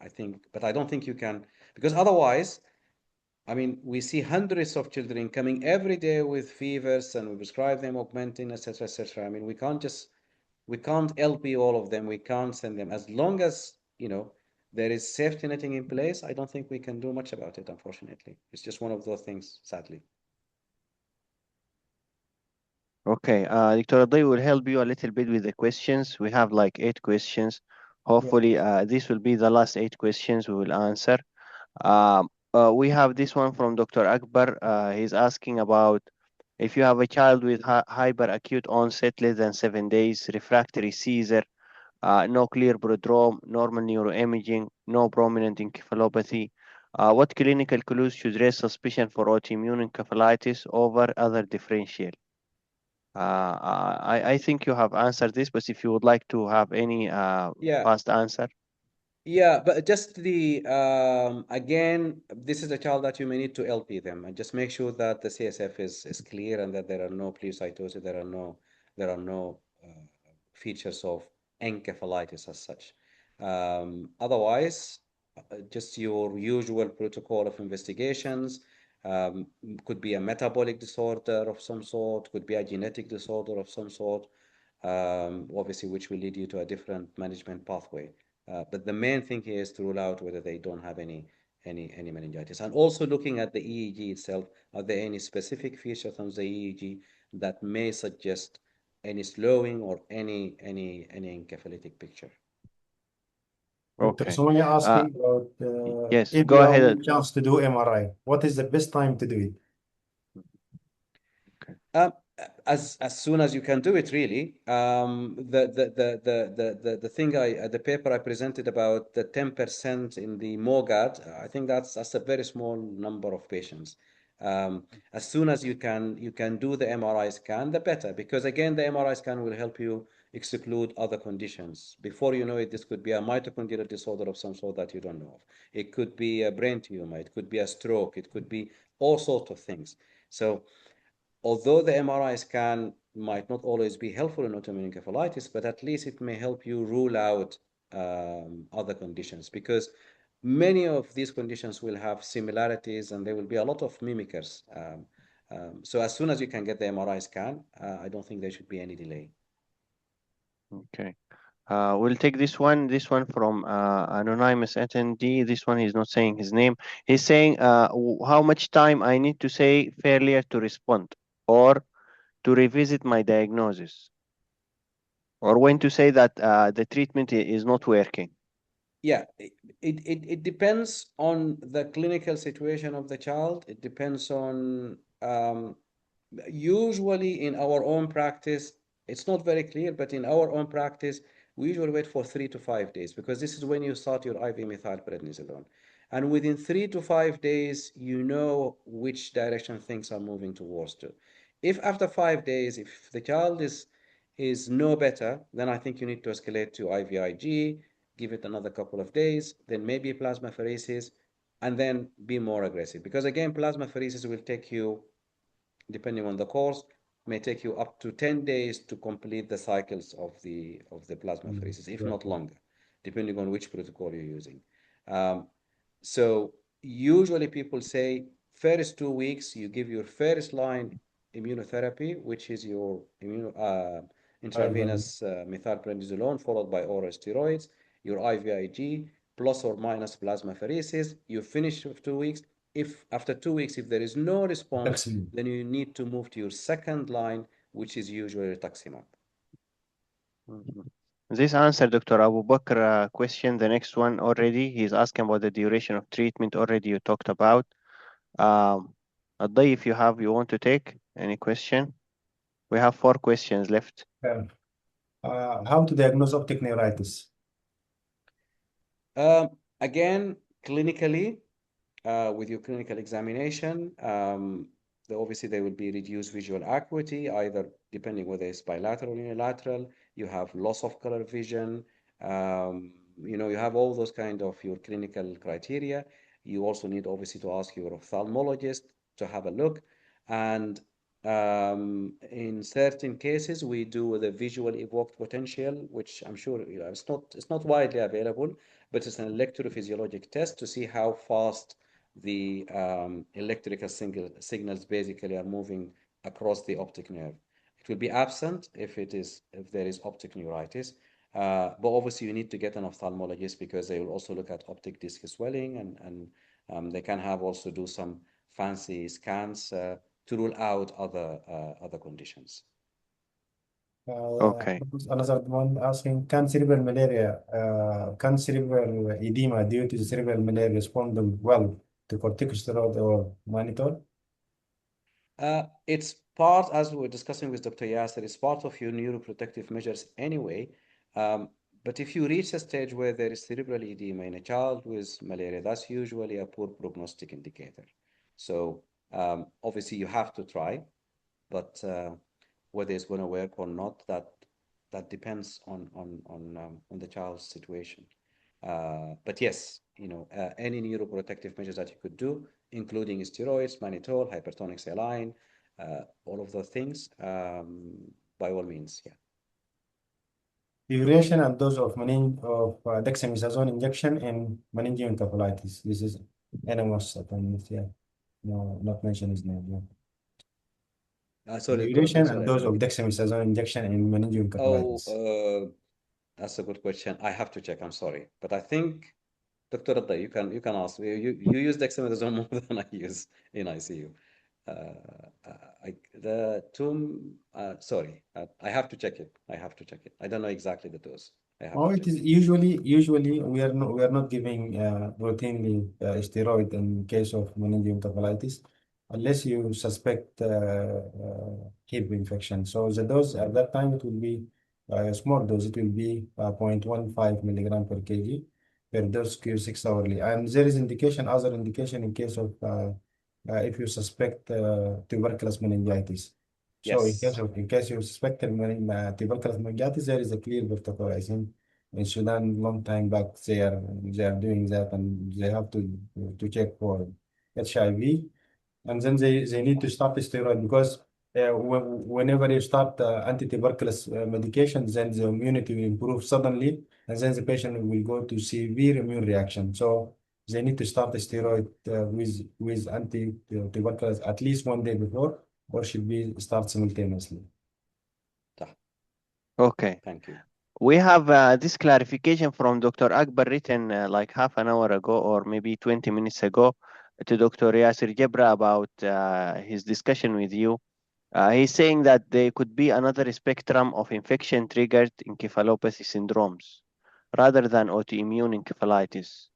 [SPEAKER 3] think, but I don't think you can, because otherwise, I mean, we see hundreds of children coming every day with fevers, and we prescribe them augmentin, etc., etc. I mean, we can't LP all of them. We can't send them. As long as, there is safety netting in place, I don't think we can do much about it, unfortunately. It's just one of those things, sadly.
[SPEAKER 1] Okay, Dr. Adai will help you a little bit with the questions. We have like 8 questions. Hopefully, this will be the last 8 questions we will answer. We have this one from Dr. Akbar. He's asking about if you have a child with hyperacute onset less than 7 days, refractory seizure, no clear prodrome, normal neuroimaging, no prominent encephalopathy. What clinical clues should raise suspicion for autoimmune encephalitis over other differential? I think you have answered this, but if you would like to have any
[SPEAKER 3] Yeah,
[SPEAKER 1] fast answer.
[SPEAKER 3] Yeah, but just the again, this is a child that you may need to LP them and just make sure that the CSF is clear and that there are no pleocytosis, there are no features of encephalitis as such. Otherwise, just your usual protocol of investigations. Could be a metabolic disorder of some sort, could be a genetic disorder of some sort, obviously, which will lead you to a different management pathway. But the main thing here is to rule out whether they don't have any meningitis. And also looking at the EEG itself, are there any specific features on the EEG that may suggest any slowing or any encephalitic picture?
[SPEAKER 2] Dr.
[SPEAKER 1] Okay.
[SPEAKER 2] Sonia asking about
[SPEAKER 1] Yes,
[SPEAKER 2] if
[SPEAKER 1] go
[SPEAKER 2] you have
[SPEAKER 1] ahead.
[SPEAKER 2] any chance to do MRI, what is the best time to do it?
[SPEAKER 1] Okay.
[SPEAKER 3] As soon as you can do it, really. The thing the paper I presented about the 10% in the MOGAD, I think that's a very small number of patients. As soon as you can do the MRI scan, the better, because again, the MRI scan will help you exclude other conditions. Before you know it, this could be a mitochondrial disorder of some sort that you don't know of. It could be a brain tumor, it could be a stroke, it could be all sorts of things. So although the MRI scan might not always be helpful in autoimmune encephalitis, but at least it may help you rule out other conditions, because many of these conditions will have similarities and there will be a lot of mimickers. So as soon as you can get the MRI scan, I don't think there should be any delay.
[SPEAKER 1] Okay. We'll take this one. This one from anonymous attendee. This one he's not saying his name. He's saying how much time I need to say failure to respond or to revisit my diagnosis, or when to say that the treatment is not working.
[SPEAKER 3] Yeah, it depends on the clinical situation of the child. It depends on usually in our own practice, it's not very clear, but in our own practice, we usually wait for 3 to 5 days because this is when you start your IV methylprednisolone. And within 3 to 5 days, you know which direction things are moving towards to. If after 5 days, if the child is no better, then I think you need to escalate to IVIG, give it another couple of days, then maybe plasmapheresis, and then be more aggressive. Because again, plasmapheresis will take you, depending on the course, may take you up to 10 days to complete the cycles of the plasmapheresis, if not longer, depending on which protocol you're using. So usually people say first 2 weeks you give your first line immunotherapy, which is your intravenous methylprednisolone followed by oral steroids, your IVIG plus or minus plasmapheresis. You finish with 2 weeks. If after 2 weeks, if there is no response, then you need to move to your second line, which is usually rituximab.
[SPEAKER 1] This answer Dr. Abu Bakr question. The next one already, he's asking about the duration of treatment. Already you talked about. Adai, if you want to take any question. We have 4 questions left.
[SPEAKER 2] How to diagnose optic neuritis?
[SPEAKER 3] Again, clinically, with your clinical examination, obviously there will be reduced visual acuity, either depending whether it's bilateral or unilateral. You have loss of color vision. You have all those kind of your clinical criteria. You also need obviously to ask your ophthalmologist to have a look. And in certain cases, we do the visual evoked potential, which I'm sure it's not widely available, but it's an electrophysiologic test to see how fast the electrical signals basically are moving across the optic nerve. It will be absent if there is optic neuritis, but obviously you need to get an ophthalmologist because they will also look at optic disc swelling and they can have also do some fancy scans to rule out other conditions.
[SPEAKER 1] Okay.
[SPEAKER 2] Another one asking, can cerebral edema due to cerebral malaria respond well to corticosteroid or mannitol?
[SPEAKER 3] It's part, as we were discussing with Dr. Yasser, it's part of your neuroprotective measures anyway. But if you reach a stage where there is cerebral edema in a child with malaria, that's usually a poor prognostic indicator. So obviously you have to try, but whether it's going to work or not, that depends on the child's situation. But yes, any neuroprotective measures that you could do, including steroids, mannitol, hypertonic saline, all of those things, by all means, yeah.
[SPEAKER 2] Duration and dose of dexamethasone injection in meningoencephalitis. This is NMOS, yeah. No, not mention his name. Yeah.
[SPEAKER 3] Sorry,
[SPEAKER 2] Duration and
[SPEAKER 3] sorry,
[SPEAKER 2] dose of dexamethasone injection in meningoencephalitis.
[SPEAKER 3] That's a good question. I have to check. I'm sorry, but I think Dr. Radda, you can ask. You use dexamethasone more than I use in ICU. Sorry, I have to check it. I don't know exactly the dose.
[SPEAKER 2] It is usually we are not giving routinely steroid in case of meningoencephalitis unless you suspect hip infection. So the dose at that time it will be a small dose. It will be 0.15 milligram per kg per dose Q6 hourly. And there is other indication in case of if you suspect tuberculous meningitis. So
[SPEAKER 3] Yes.
[SPEAKER 2] in case you suspect tuberculous meningitis, there is a clear protocol. I think in Sudan, long time back, they are doing that, and they have to check for HIV, and then they need to start the steroid because whenever you start anti-tuberculous medication, then the immunity will improve suddenly, and then the patient will go to severe immune reaction. So they need to start the steroid with anti-tuberculous at least 1 day before, or should be start simultaneously.
[SPEAKER 1] Okay.
[SPEAKER 3] Thank you.
[SPEAKER 1] We have this clarification from Dr. Akbar written like half an hour ago or maybe 20 minutes ago to Dr. Yasir Jebra about his discussion with you. He's saying that there could be another spectrum of infection-triggered encephalopathy syndromes rather than autoimmune encephalitis.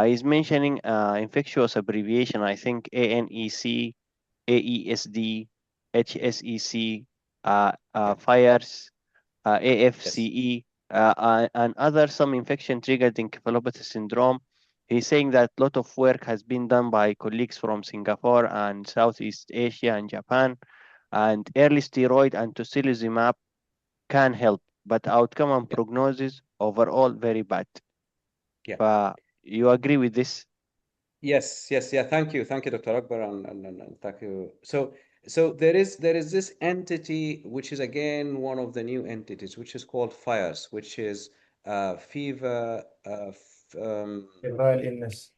[SPEAKER 1] He's mentioning infectious abbreviation, I think ANEC, AESD, HSEC, FIRES, AFCE, and other some infection triggered encephalopathy syndrome. He's saying that a lot of work has been done by colleagues from Singapore and Southeast Asia and Japan, and early steroid and tocilizumab can help, but outcome and
[SPEAKER 3] Yeah.
[SPEAKER 1] prognosis overall very bad.
[SPEAKER 3] Yeah.
[SPEAKER 1] You agree with this?
[SPEAKER 3] Yes, yes, yeah. Thank you, Dr. Akbar, and thank you. So there is this entity which is again one of the new entities, which is called FIRES, which is fever,
[SPEAKER 2] Febrile illness.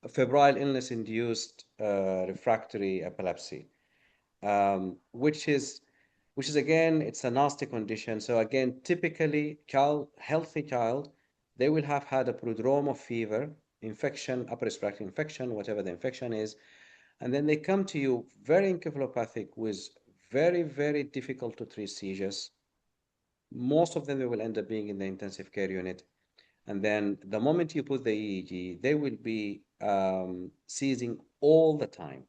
[SPEAKER 3] febrile illness-induced refractory epilepsy, which is again it's a nasty condition. So again, typically, healthy child, they will have had a prodrome of fever, infection, upper respiratory infection, whatever the infection is, and then they come to you very encephalopathic with very, very difficult to treat seizures. Most of them they will end up being in the intensive care unit. And then the moment you put the EEG, they will be seizing all the time.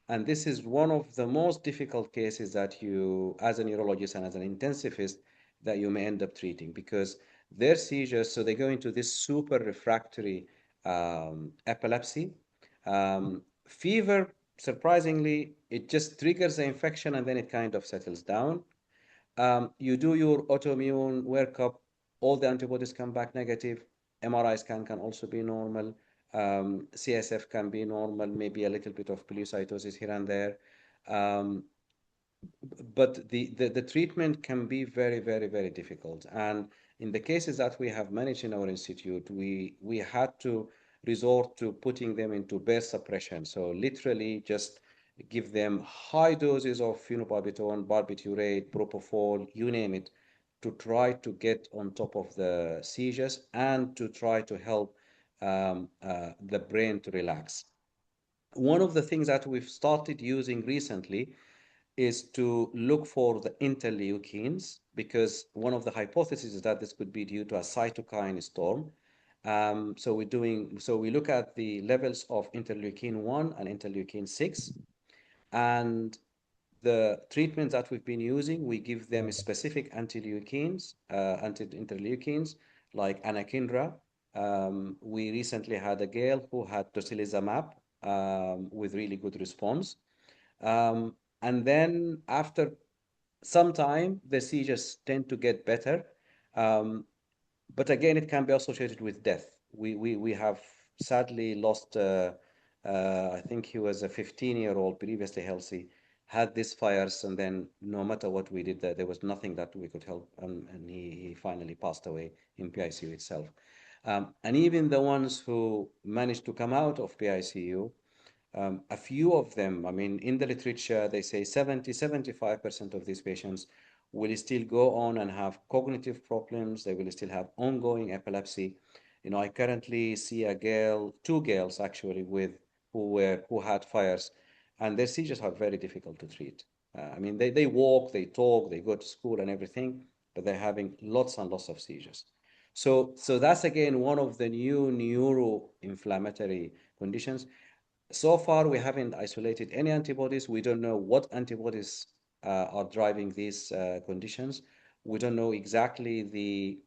[SPEAKER 3] And this is one of the most difficult cases that you, as a neurologist and as an intensivist, that you may end up treating because their seizures, so they go into this super refractory epilepsy. Fever, surprisingly, it just triggers the infection and then it kind of settles down. You do your autoimmune workup, all the antibodies come back negative. MRI scan can also be normal. CSF can be normal, maybe a little bit of paleocytosis here and there. Um, but the treatment can be very, very, very difficult. And in the cases that we have managed in our institute, we had to resort to putting them into burst suppression. So literally just give them high doses of phenobarbital, barbiturate, propofol, you name it, to try to get on top of the seizures and to try to help the brain to relax. One of the things that we've started using recently is to look for the interleukins because one of the hypotheses is that this could be due to a cytokine storm. So we look at the levels of interleukin 1 and interleukin 6, and the treatments that we've been using, we give them specific anti-leukins, anti-interleukins like anakinra. We recently had a girl who had tocilizumab with really good response. And then after some time, the seizures tend to get better. Um, but again, it can be associated with death. We have sadly lost, I think he was a 15-year-old, previously healthy, had these fires, and then no matter what we did, there was nothing that we could help, and he finally passed away in PICU itself. And even the ones who managed to come out of PICU, a few of them, I mean, in the literature, they say 75% of these patients will still go on and have cognitive problems. They will still have ongoing epilepsy. I currently see two girls actually who had fires, and their seizures are very difficult to treat. I mean, they walk, they talk, they go to school and everything, but they're having lots and lots of seizures. So that's again one of the new neuroinflammatory conditions. So far, we haven't isolated any antibodies. We don't know what antibodies are driving these conditions. We don't know exactly the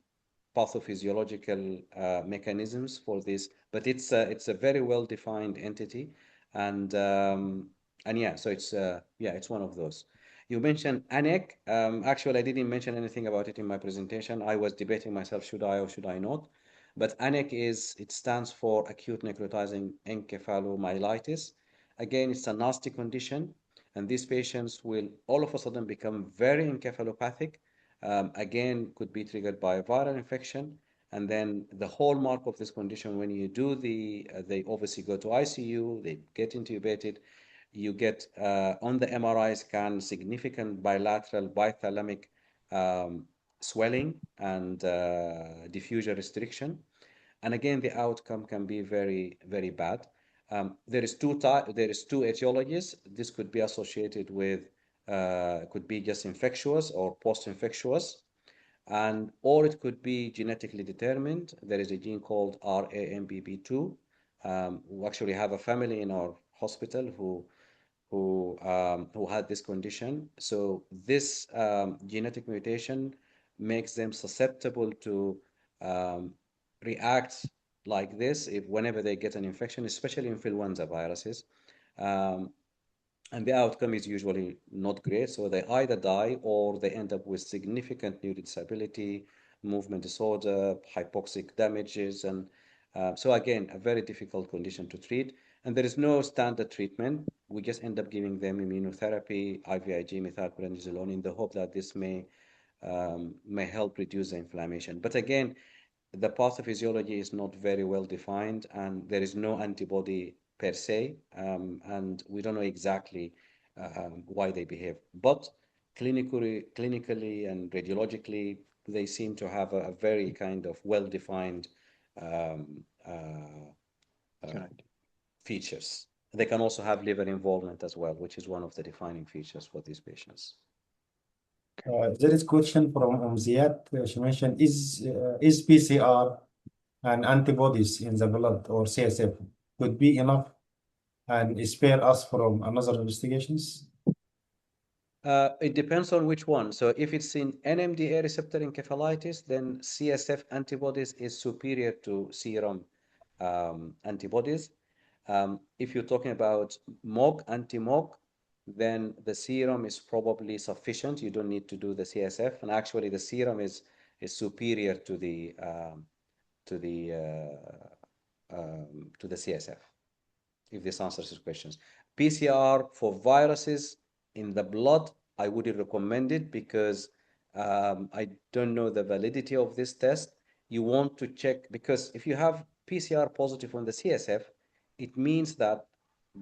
[SPEAKER 3] pathophysiological mechanisms for this, but it's a very well-defined entity, and yeah, so it's one of those. You mentioned ANEC. Actually, I didn't mention anything about it in my presentation. I was debating myself, should I or should I not? But ANEC it stands for acute necrotizing encephalomyelitis. Again, it's a nasty condition, and these patients will all of a sudden become very encephalopathic. Again, could be triggered by a viral infection. And then the hallmark of this condition, when you do they obviously go to ICU, they get intubated, you get on the MRI scan significant bilateral bithalamic swelling and diffusion restriction. And again, the outcome can be very, very bad. There is two etiologies. This could be associated with, could be just infectious or post-infectious, and or it could be genetically determined. There is a gene called RAMBB2. We actually have a family in our hospital who had this condition. So this genetic mutation makes them susceptible to react like this if whenever they get an infection, especially influenza viruses. Um, and the outcome is usually not great. So they either die or they end up with significant neurodisability, movement disorder, hypoxic damages, and so again, a very difficult condition to treat. And there is no standard treatment. We just end up giving them immunotherapy, IVIG, methylprednisolone, in the hope that this may help reduce the inflammation. But again, the pathophysiology is not very well defined, and there is no antibody per se, and we don't know exactly why they behave. But clinically and radiologically, they seem to have a very kind of well-defined um,
[SPEAKER 1] Correct.
[SPEAKER 3] features. They can also have liver involvement as well, which is one of the defining features for these patients.
[SPEAKER 2] There is question from Ziad. She mentioned, is PCR and antibodies in the blood or CSF could be enough and spare us from another investigations?
[SPEAKER 3] It depends on which one. So if it's in NMDA receptor encephalitis, then CSF antibodies is superior to serum antibodies. If you're talking about MOG, anti-MOG, then the serum is probably sufficient. You don't need to do the CSF, and actually the serum is superior to the to the to the CSF, if this answers your questions. PCR for viruses in the blood, I wouldn't recommend it because I don't know the validity of this test. You want to check, because if you have PCR positive on the CSF, it means that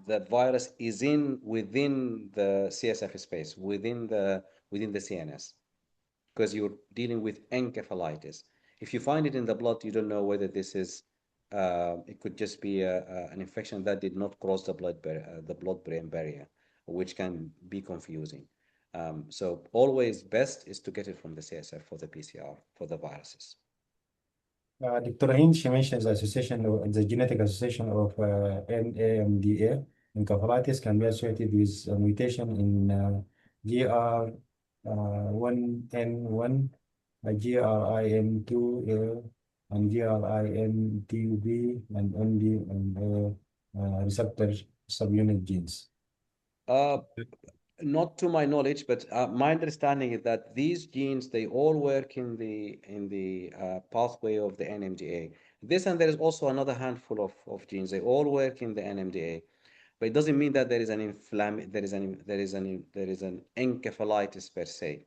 [SPEAKER 3] the virus is within the CSF space, within the CNS, because you're dealing with encephalitis. If you find it in the blood, you don't know whether this is, it could just be an infection that did not cross the blood-brain barrier, which can be confusing. So always best is to get it from the CSF for the PCR for the viruses.
[SPEAKER 2] Dr. Hind, she mentions the genetic association of NAMDA encephalitis can be associated with a mutation in GR1N1, GRIN2A, and GRINTB and MD receptor subunit genes.
[SPEAKER 3] Uh, Not to my knowledge, but my understanding is that these genes, they all work in the pathway of the NMDA. This, and there is also another handful of genes. They all work in the NMDA, but it doesn't mean that there is an encephalitis per se.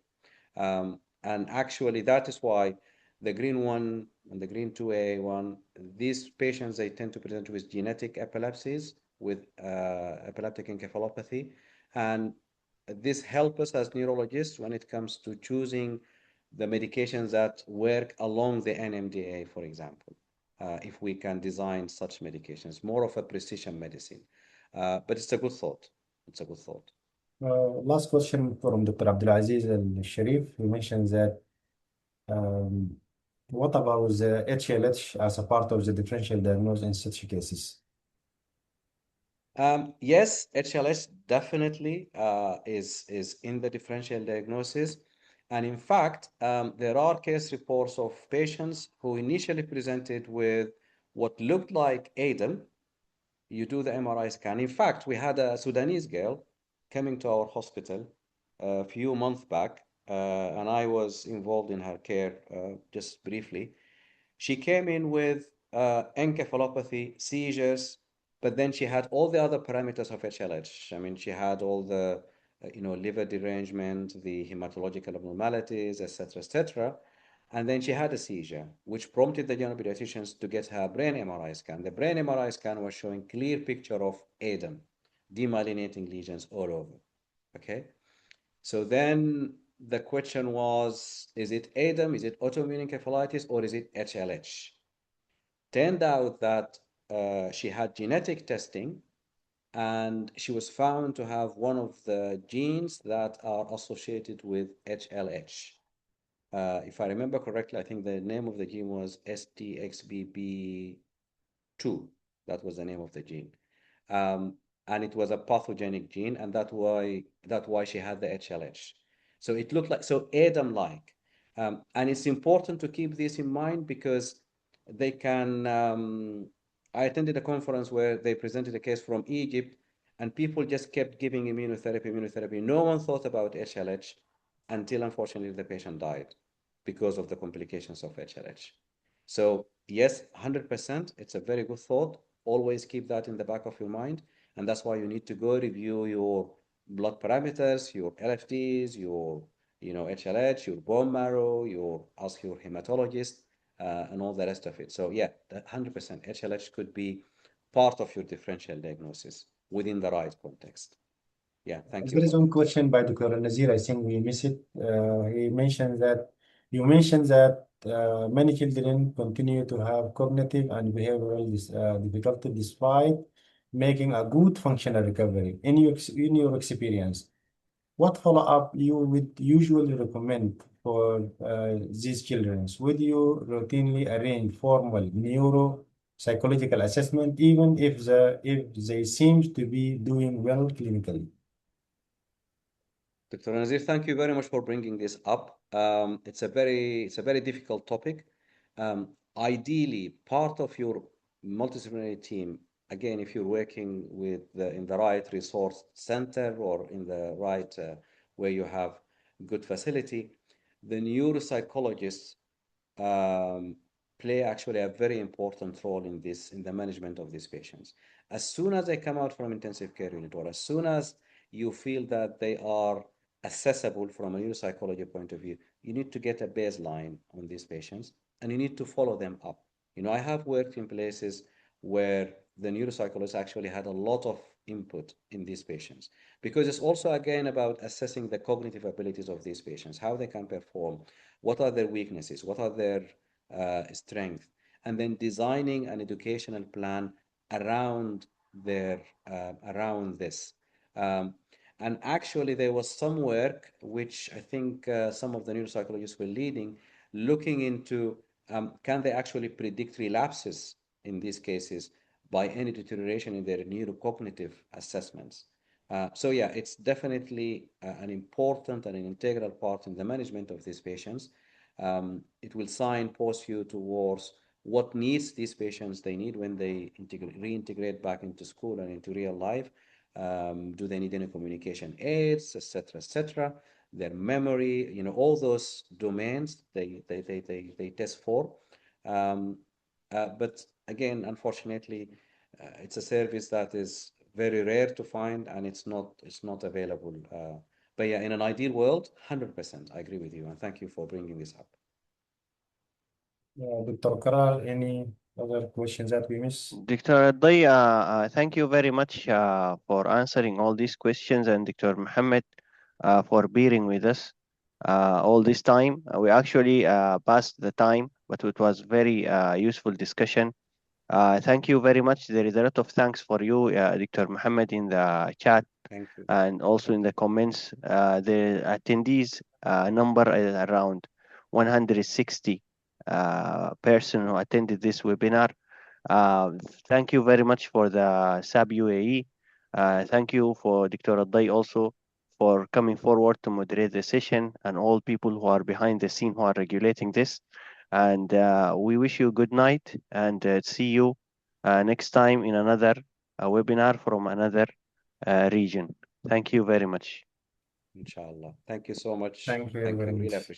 [SPEAKER 3] And actually, that is why the green one and the green 2A one, these patients, they tend to present with genetic epilepsies, with epileptic encephalopathy. And this helps us as neurologists when it comes to choosing the medications that work along the NMDA, for example, if we can design such medications, more of a precision medicine. But it's a good thought. It's a good thought.
[SPEAKER 2] Last question from Dr. Abdulaziz Al-Sharif. He mentions that um, what about the HLH as a part of the differential diagnosis in such cases?
[SPEAKER 3] Yes, HLH definitely is in the differential diagnosis. And in fact, there are case reports of patients who initially presented with what looked like ADEM. You do the MRI scan. In fact, we had a Sudanese girl coming to our hospital a few months back, and I was involved in her care just briefly. She came in with encephalopathy, seizures, but then she had all the other parameters of HLH. I mean, she had all the, liver derangement, the hematological abnormalities, etc., etc. And then she had a seizure, which prompted the general pediatricians to get her brain MRI scan. The brain MRI scan was showing clear picture of ADEM, demyelinating lesions all over. Okay. So then the question was, is it ADEM, is it autoimmune encephalitis, or is it HLH? Turned out that she had genetic testing, and she was found to have one of the genes that are associated with HLH. If I remember correctly, I think the name of the gene was STXBP2. That was the name of the gene. And it was a pathogenic gene, and that's why she had the HLH. So it looked like, so ADAM-like. And it's important to keep this in mind because they can. I attended a conference where they presented a case from Egypt, and people just kept giving immunotherapy. No one thought about HLH until, unfortunately, the patient died because of the complications of HLH. So, yes, 100%, it's a very good thought. Always keep that in the back of your mind. And that's why you need to go review your blood parameters, your LFTs, your HLH, your bone marrow, ask your hematologist, and all the rest of it. So yeah, 100% HLH could be part of your differential diagnosis within the right context. Yeah, thank you.
[SPEAKER 2] There is one question by Dr. Nazir. I think we missed it. He mentioned that you mentioned that many children continue to have cognitive and behavioral difficulty despite making a good functional recovery. In your experience, what follow-up you would usually recommend for these children? Would you routinely arrange formal neuropsychological assessment even if they seem to be doing well clinically?
[SPEAKER 3] Dr. Nazir, thank you very much for bringing this up. It's a very difficult topic. Ideally, part of your multidisciplinary team, again, if you're working in the right resource center or in the right where you have good facility, the neuropsychologists play actually a very important role in the management of these patients. As soon as they come out from intensive care unit, or as soon as you feel that they are accessible from a neuropsychology point of view, you need to get a baseline on these patients and you need to follow them up. I have worked in places where the neuropsychologists actually had a lot of input in these patients because it's also again about assessing the cognitive abilities of these patients, how they can perform, what are their weaknesses, what are their strengths, and then designing an educational plan around this. And actually, there was some work which I think some of the neuropsychologists were leading, looking into can they actually predict relapses in these cases by any deterioration in their neurocognitive assessments. So yeah, it's definitely an important and an integral part in the management of these patients. It will signpost you towards what needs these patients they need when they reintegrate back into school and into real life. Do they need any communication aids, etc., etc.? Their memory, all those domains they test for. But again, unfortunately, it's a service that is very rare to find, and it's not available. But yeah, in an ideal world, 100%, I agree with you, and thank you for bringing this up.
[SPEAKER 2] Dr. Karal, any other questions that we missed?
[SPEAKER 1] Dr. Adai, thank you very much for answering all these questions, and Dr. Mohamed for bearing with us all this time. We actually passed the time, but it was very useful discussion. Thank you very much. There is a lot of thanks for you, Dr. Mohamed, in the chat.
[SPEAKER 3] Thank you.
[SPEAKER 1] And also in the comments. The attendees number is around 160 person who attended this webinar. Thank you very much for the SAB UAE. Thank you for Dr. Adai also for coming forward to moderate the session, and all people who are behind the scene who are regulating this. And we wish you good night, and see you next time in another webinar from another region. Thank you very much.
[SPEAKER 3] Inshallah. Thank you so much.
[SPEAKER 2] Thank you
[SPEAKER 3] Thank
[SPEAKER 2] very
[SPEAKER 3] you.
[SPEAKER 2] much.
[SPEAKER 3] Really appreciate it.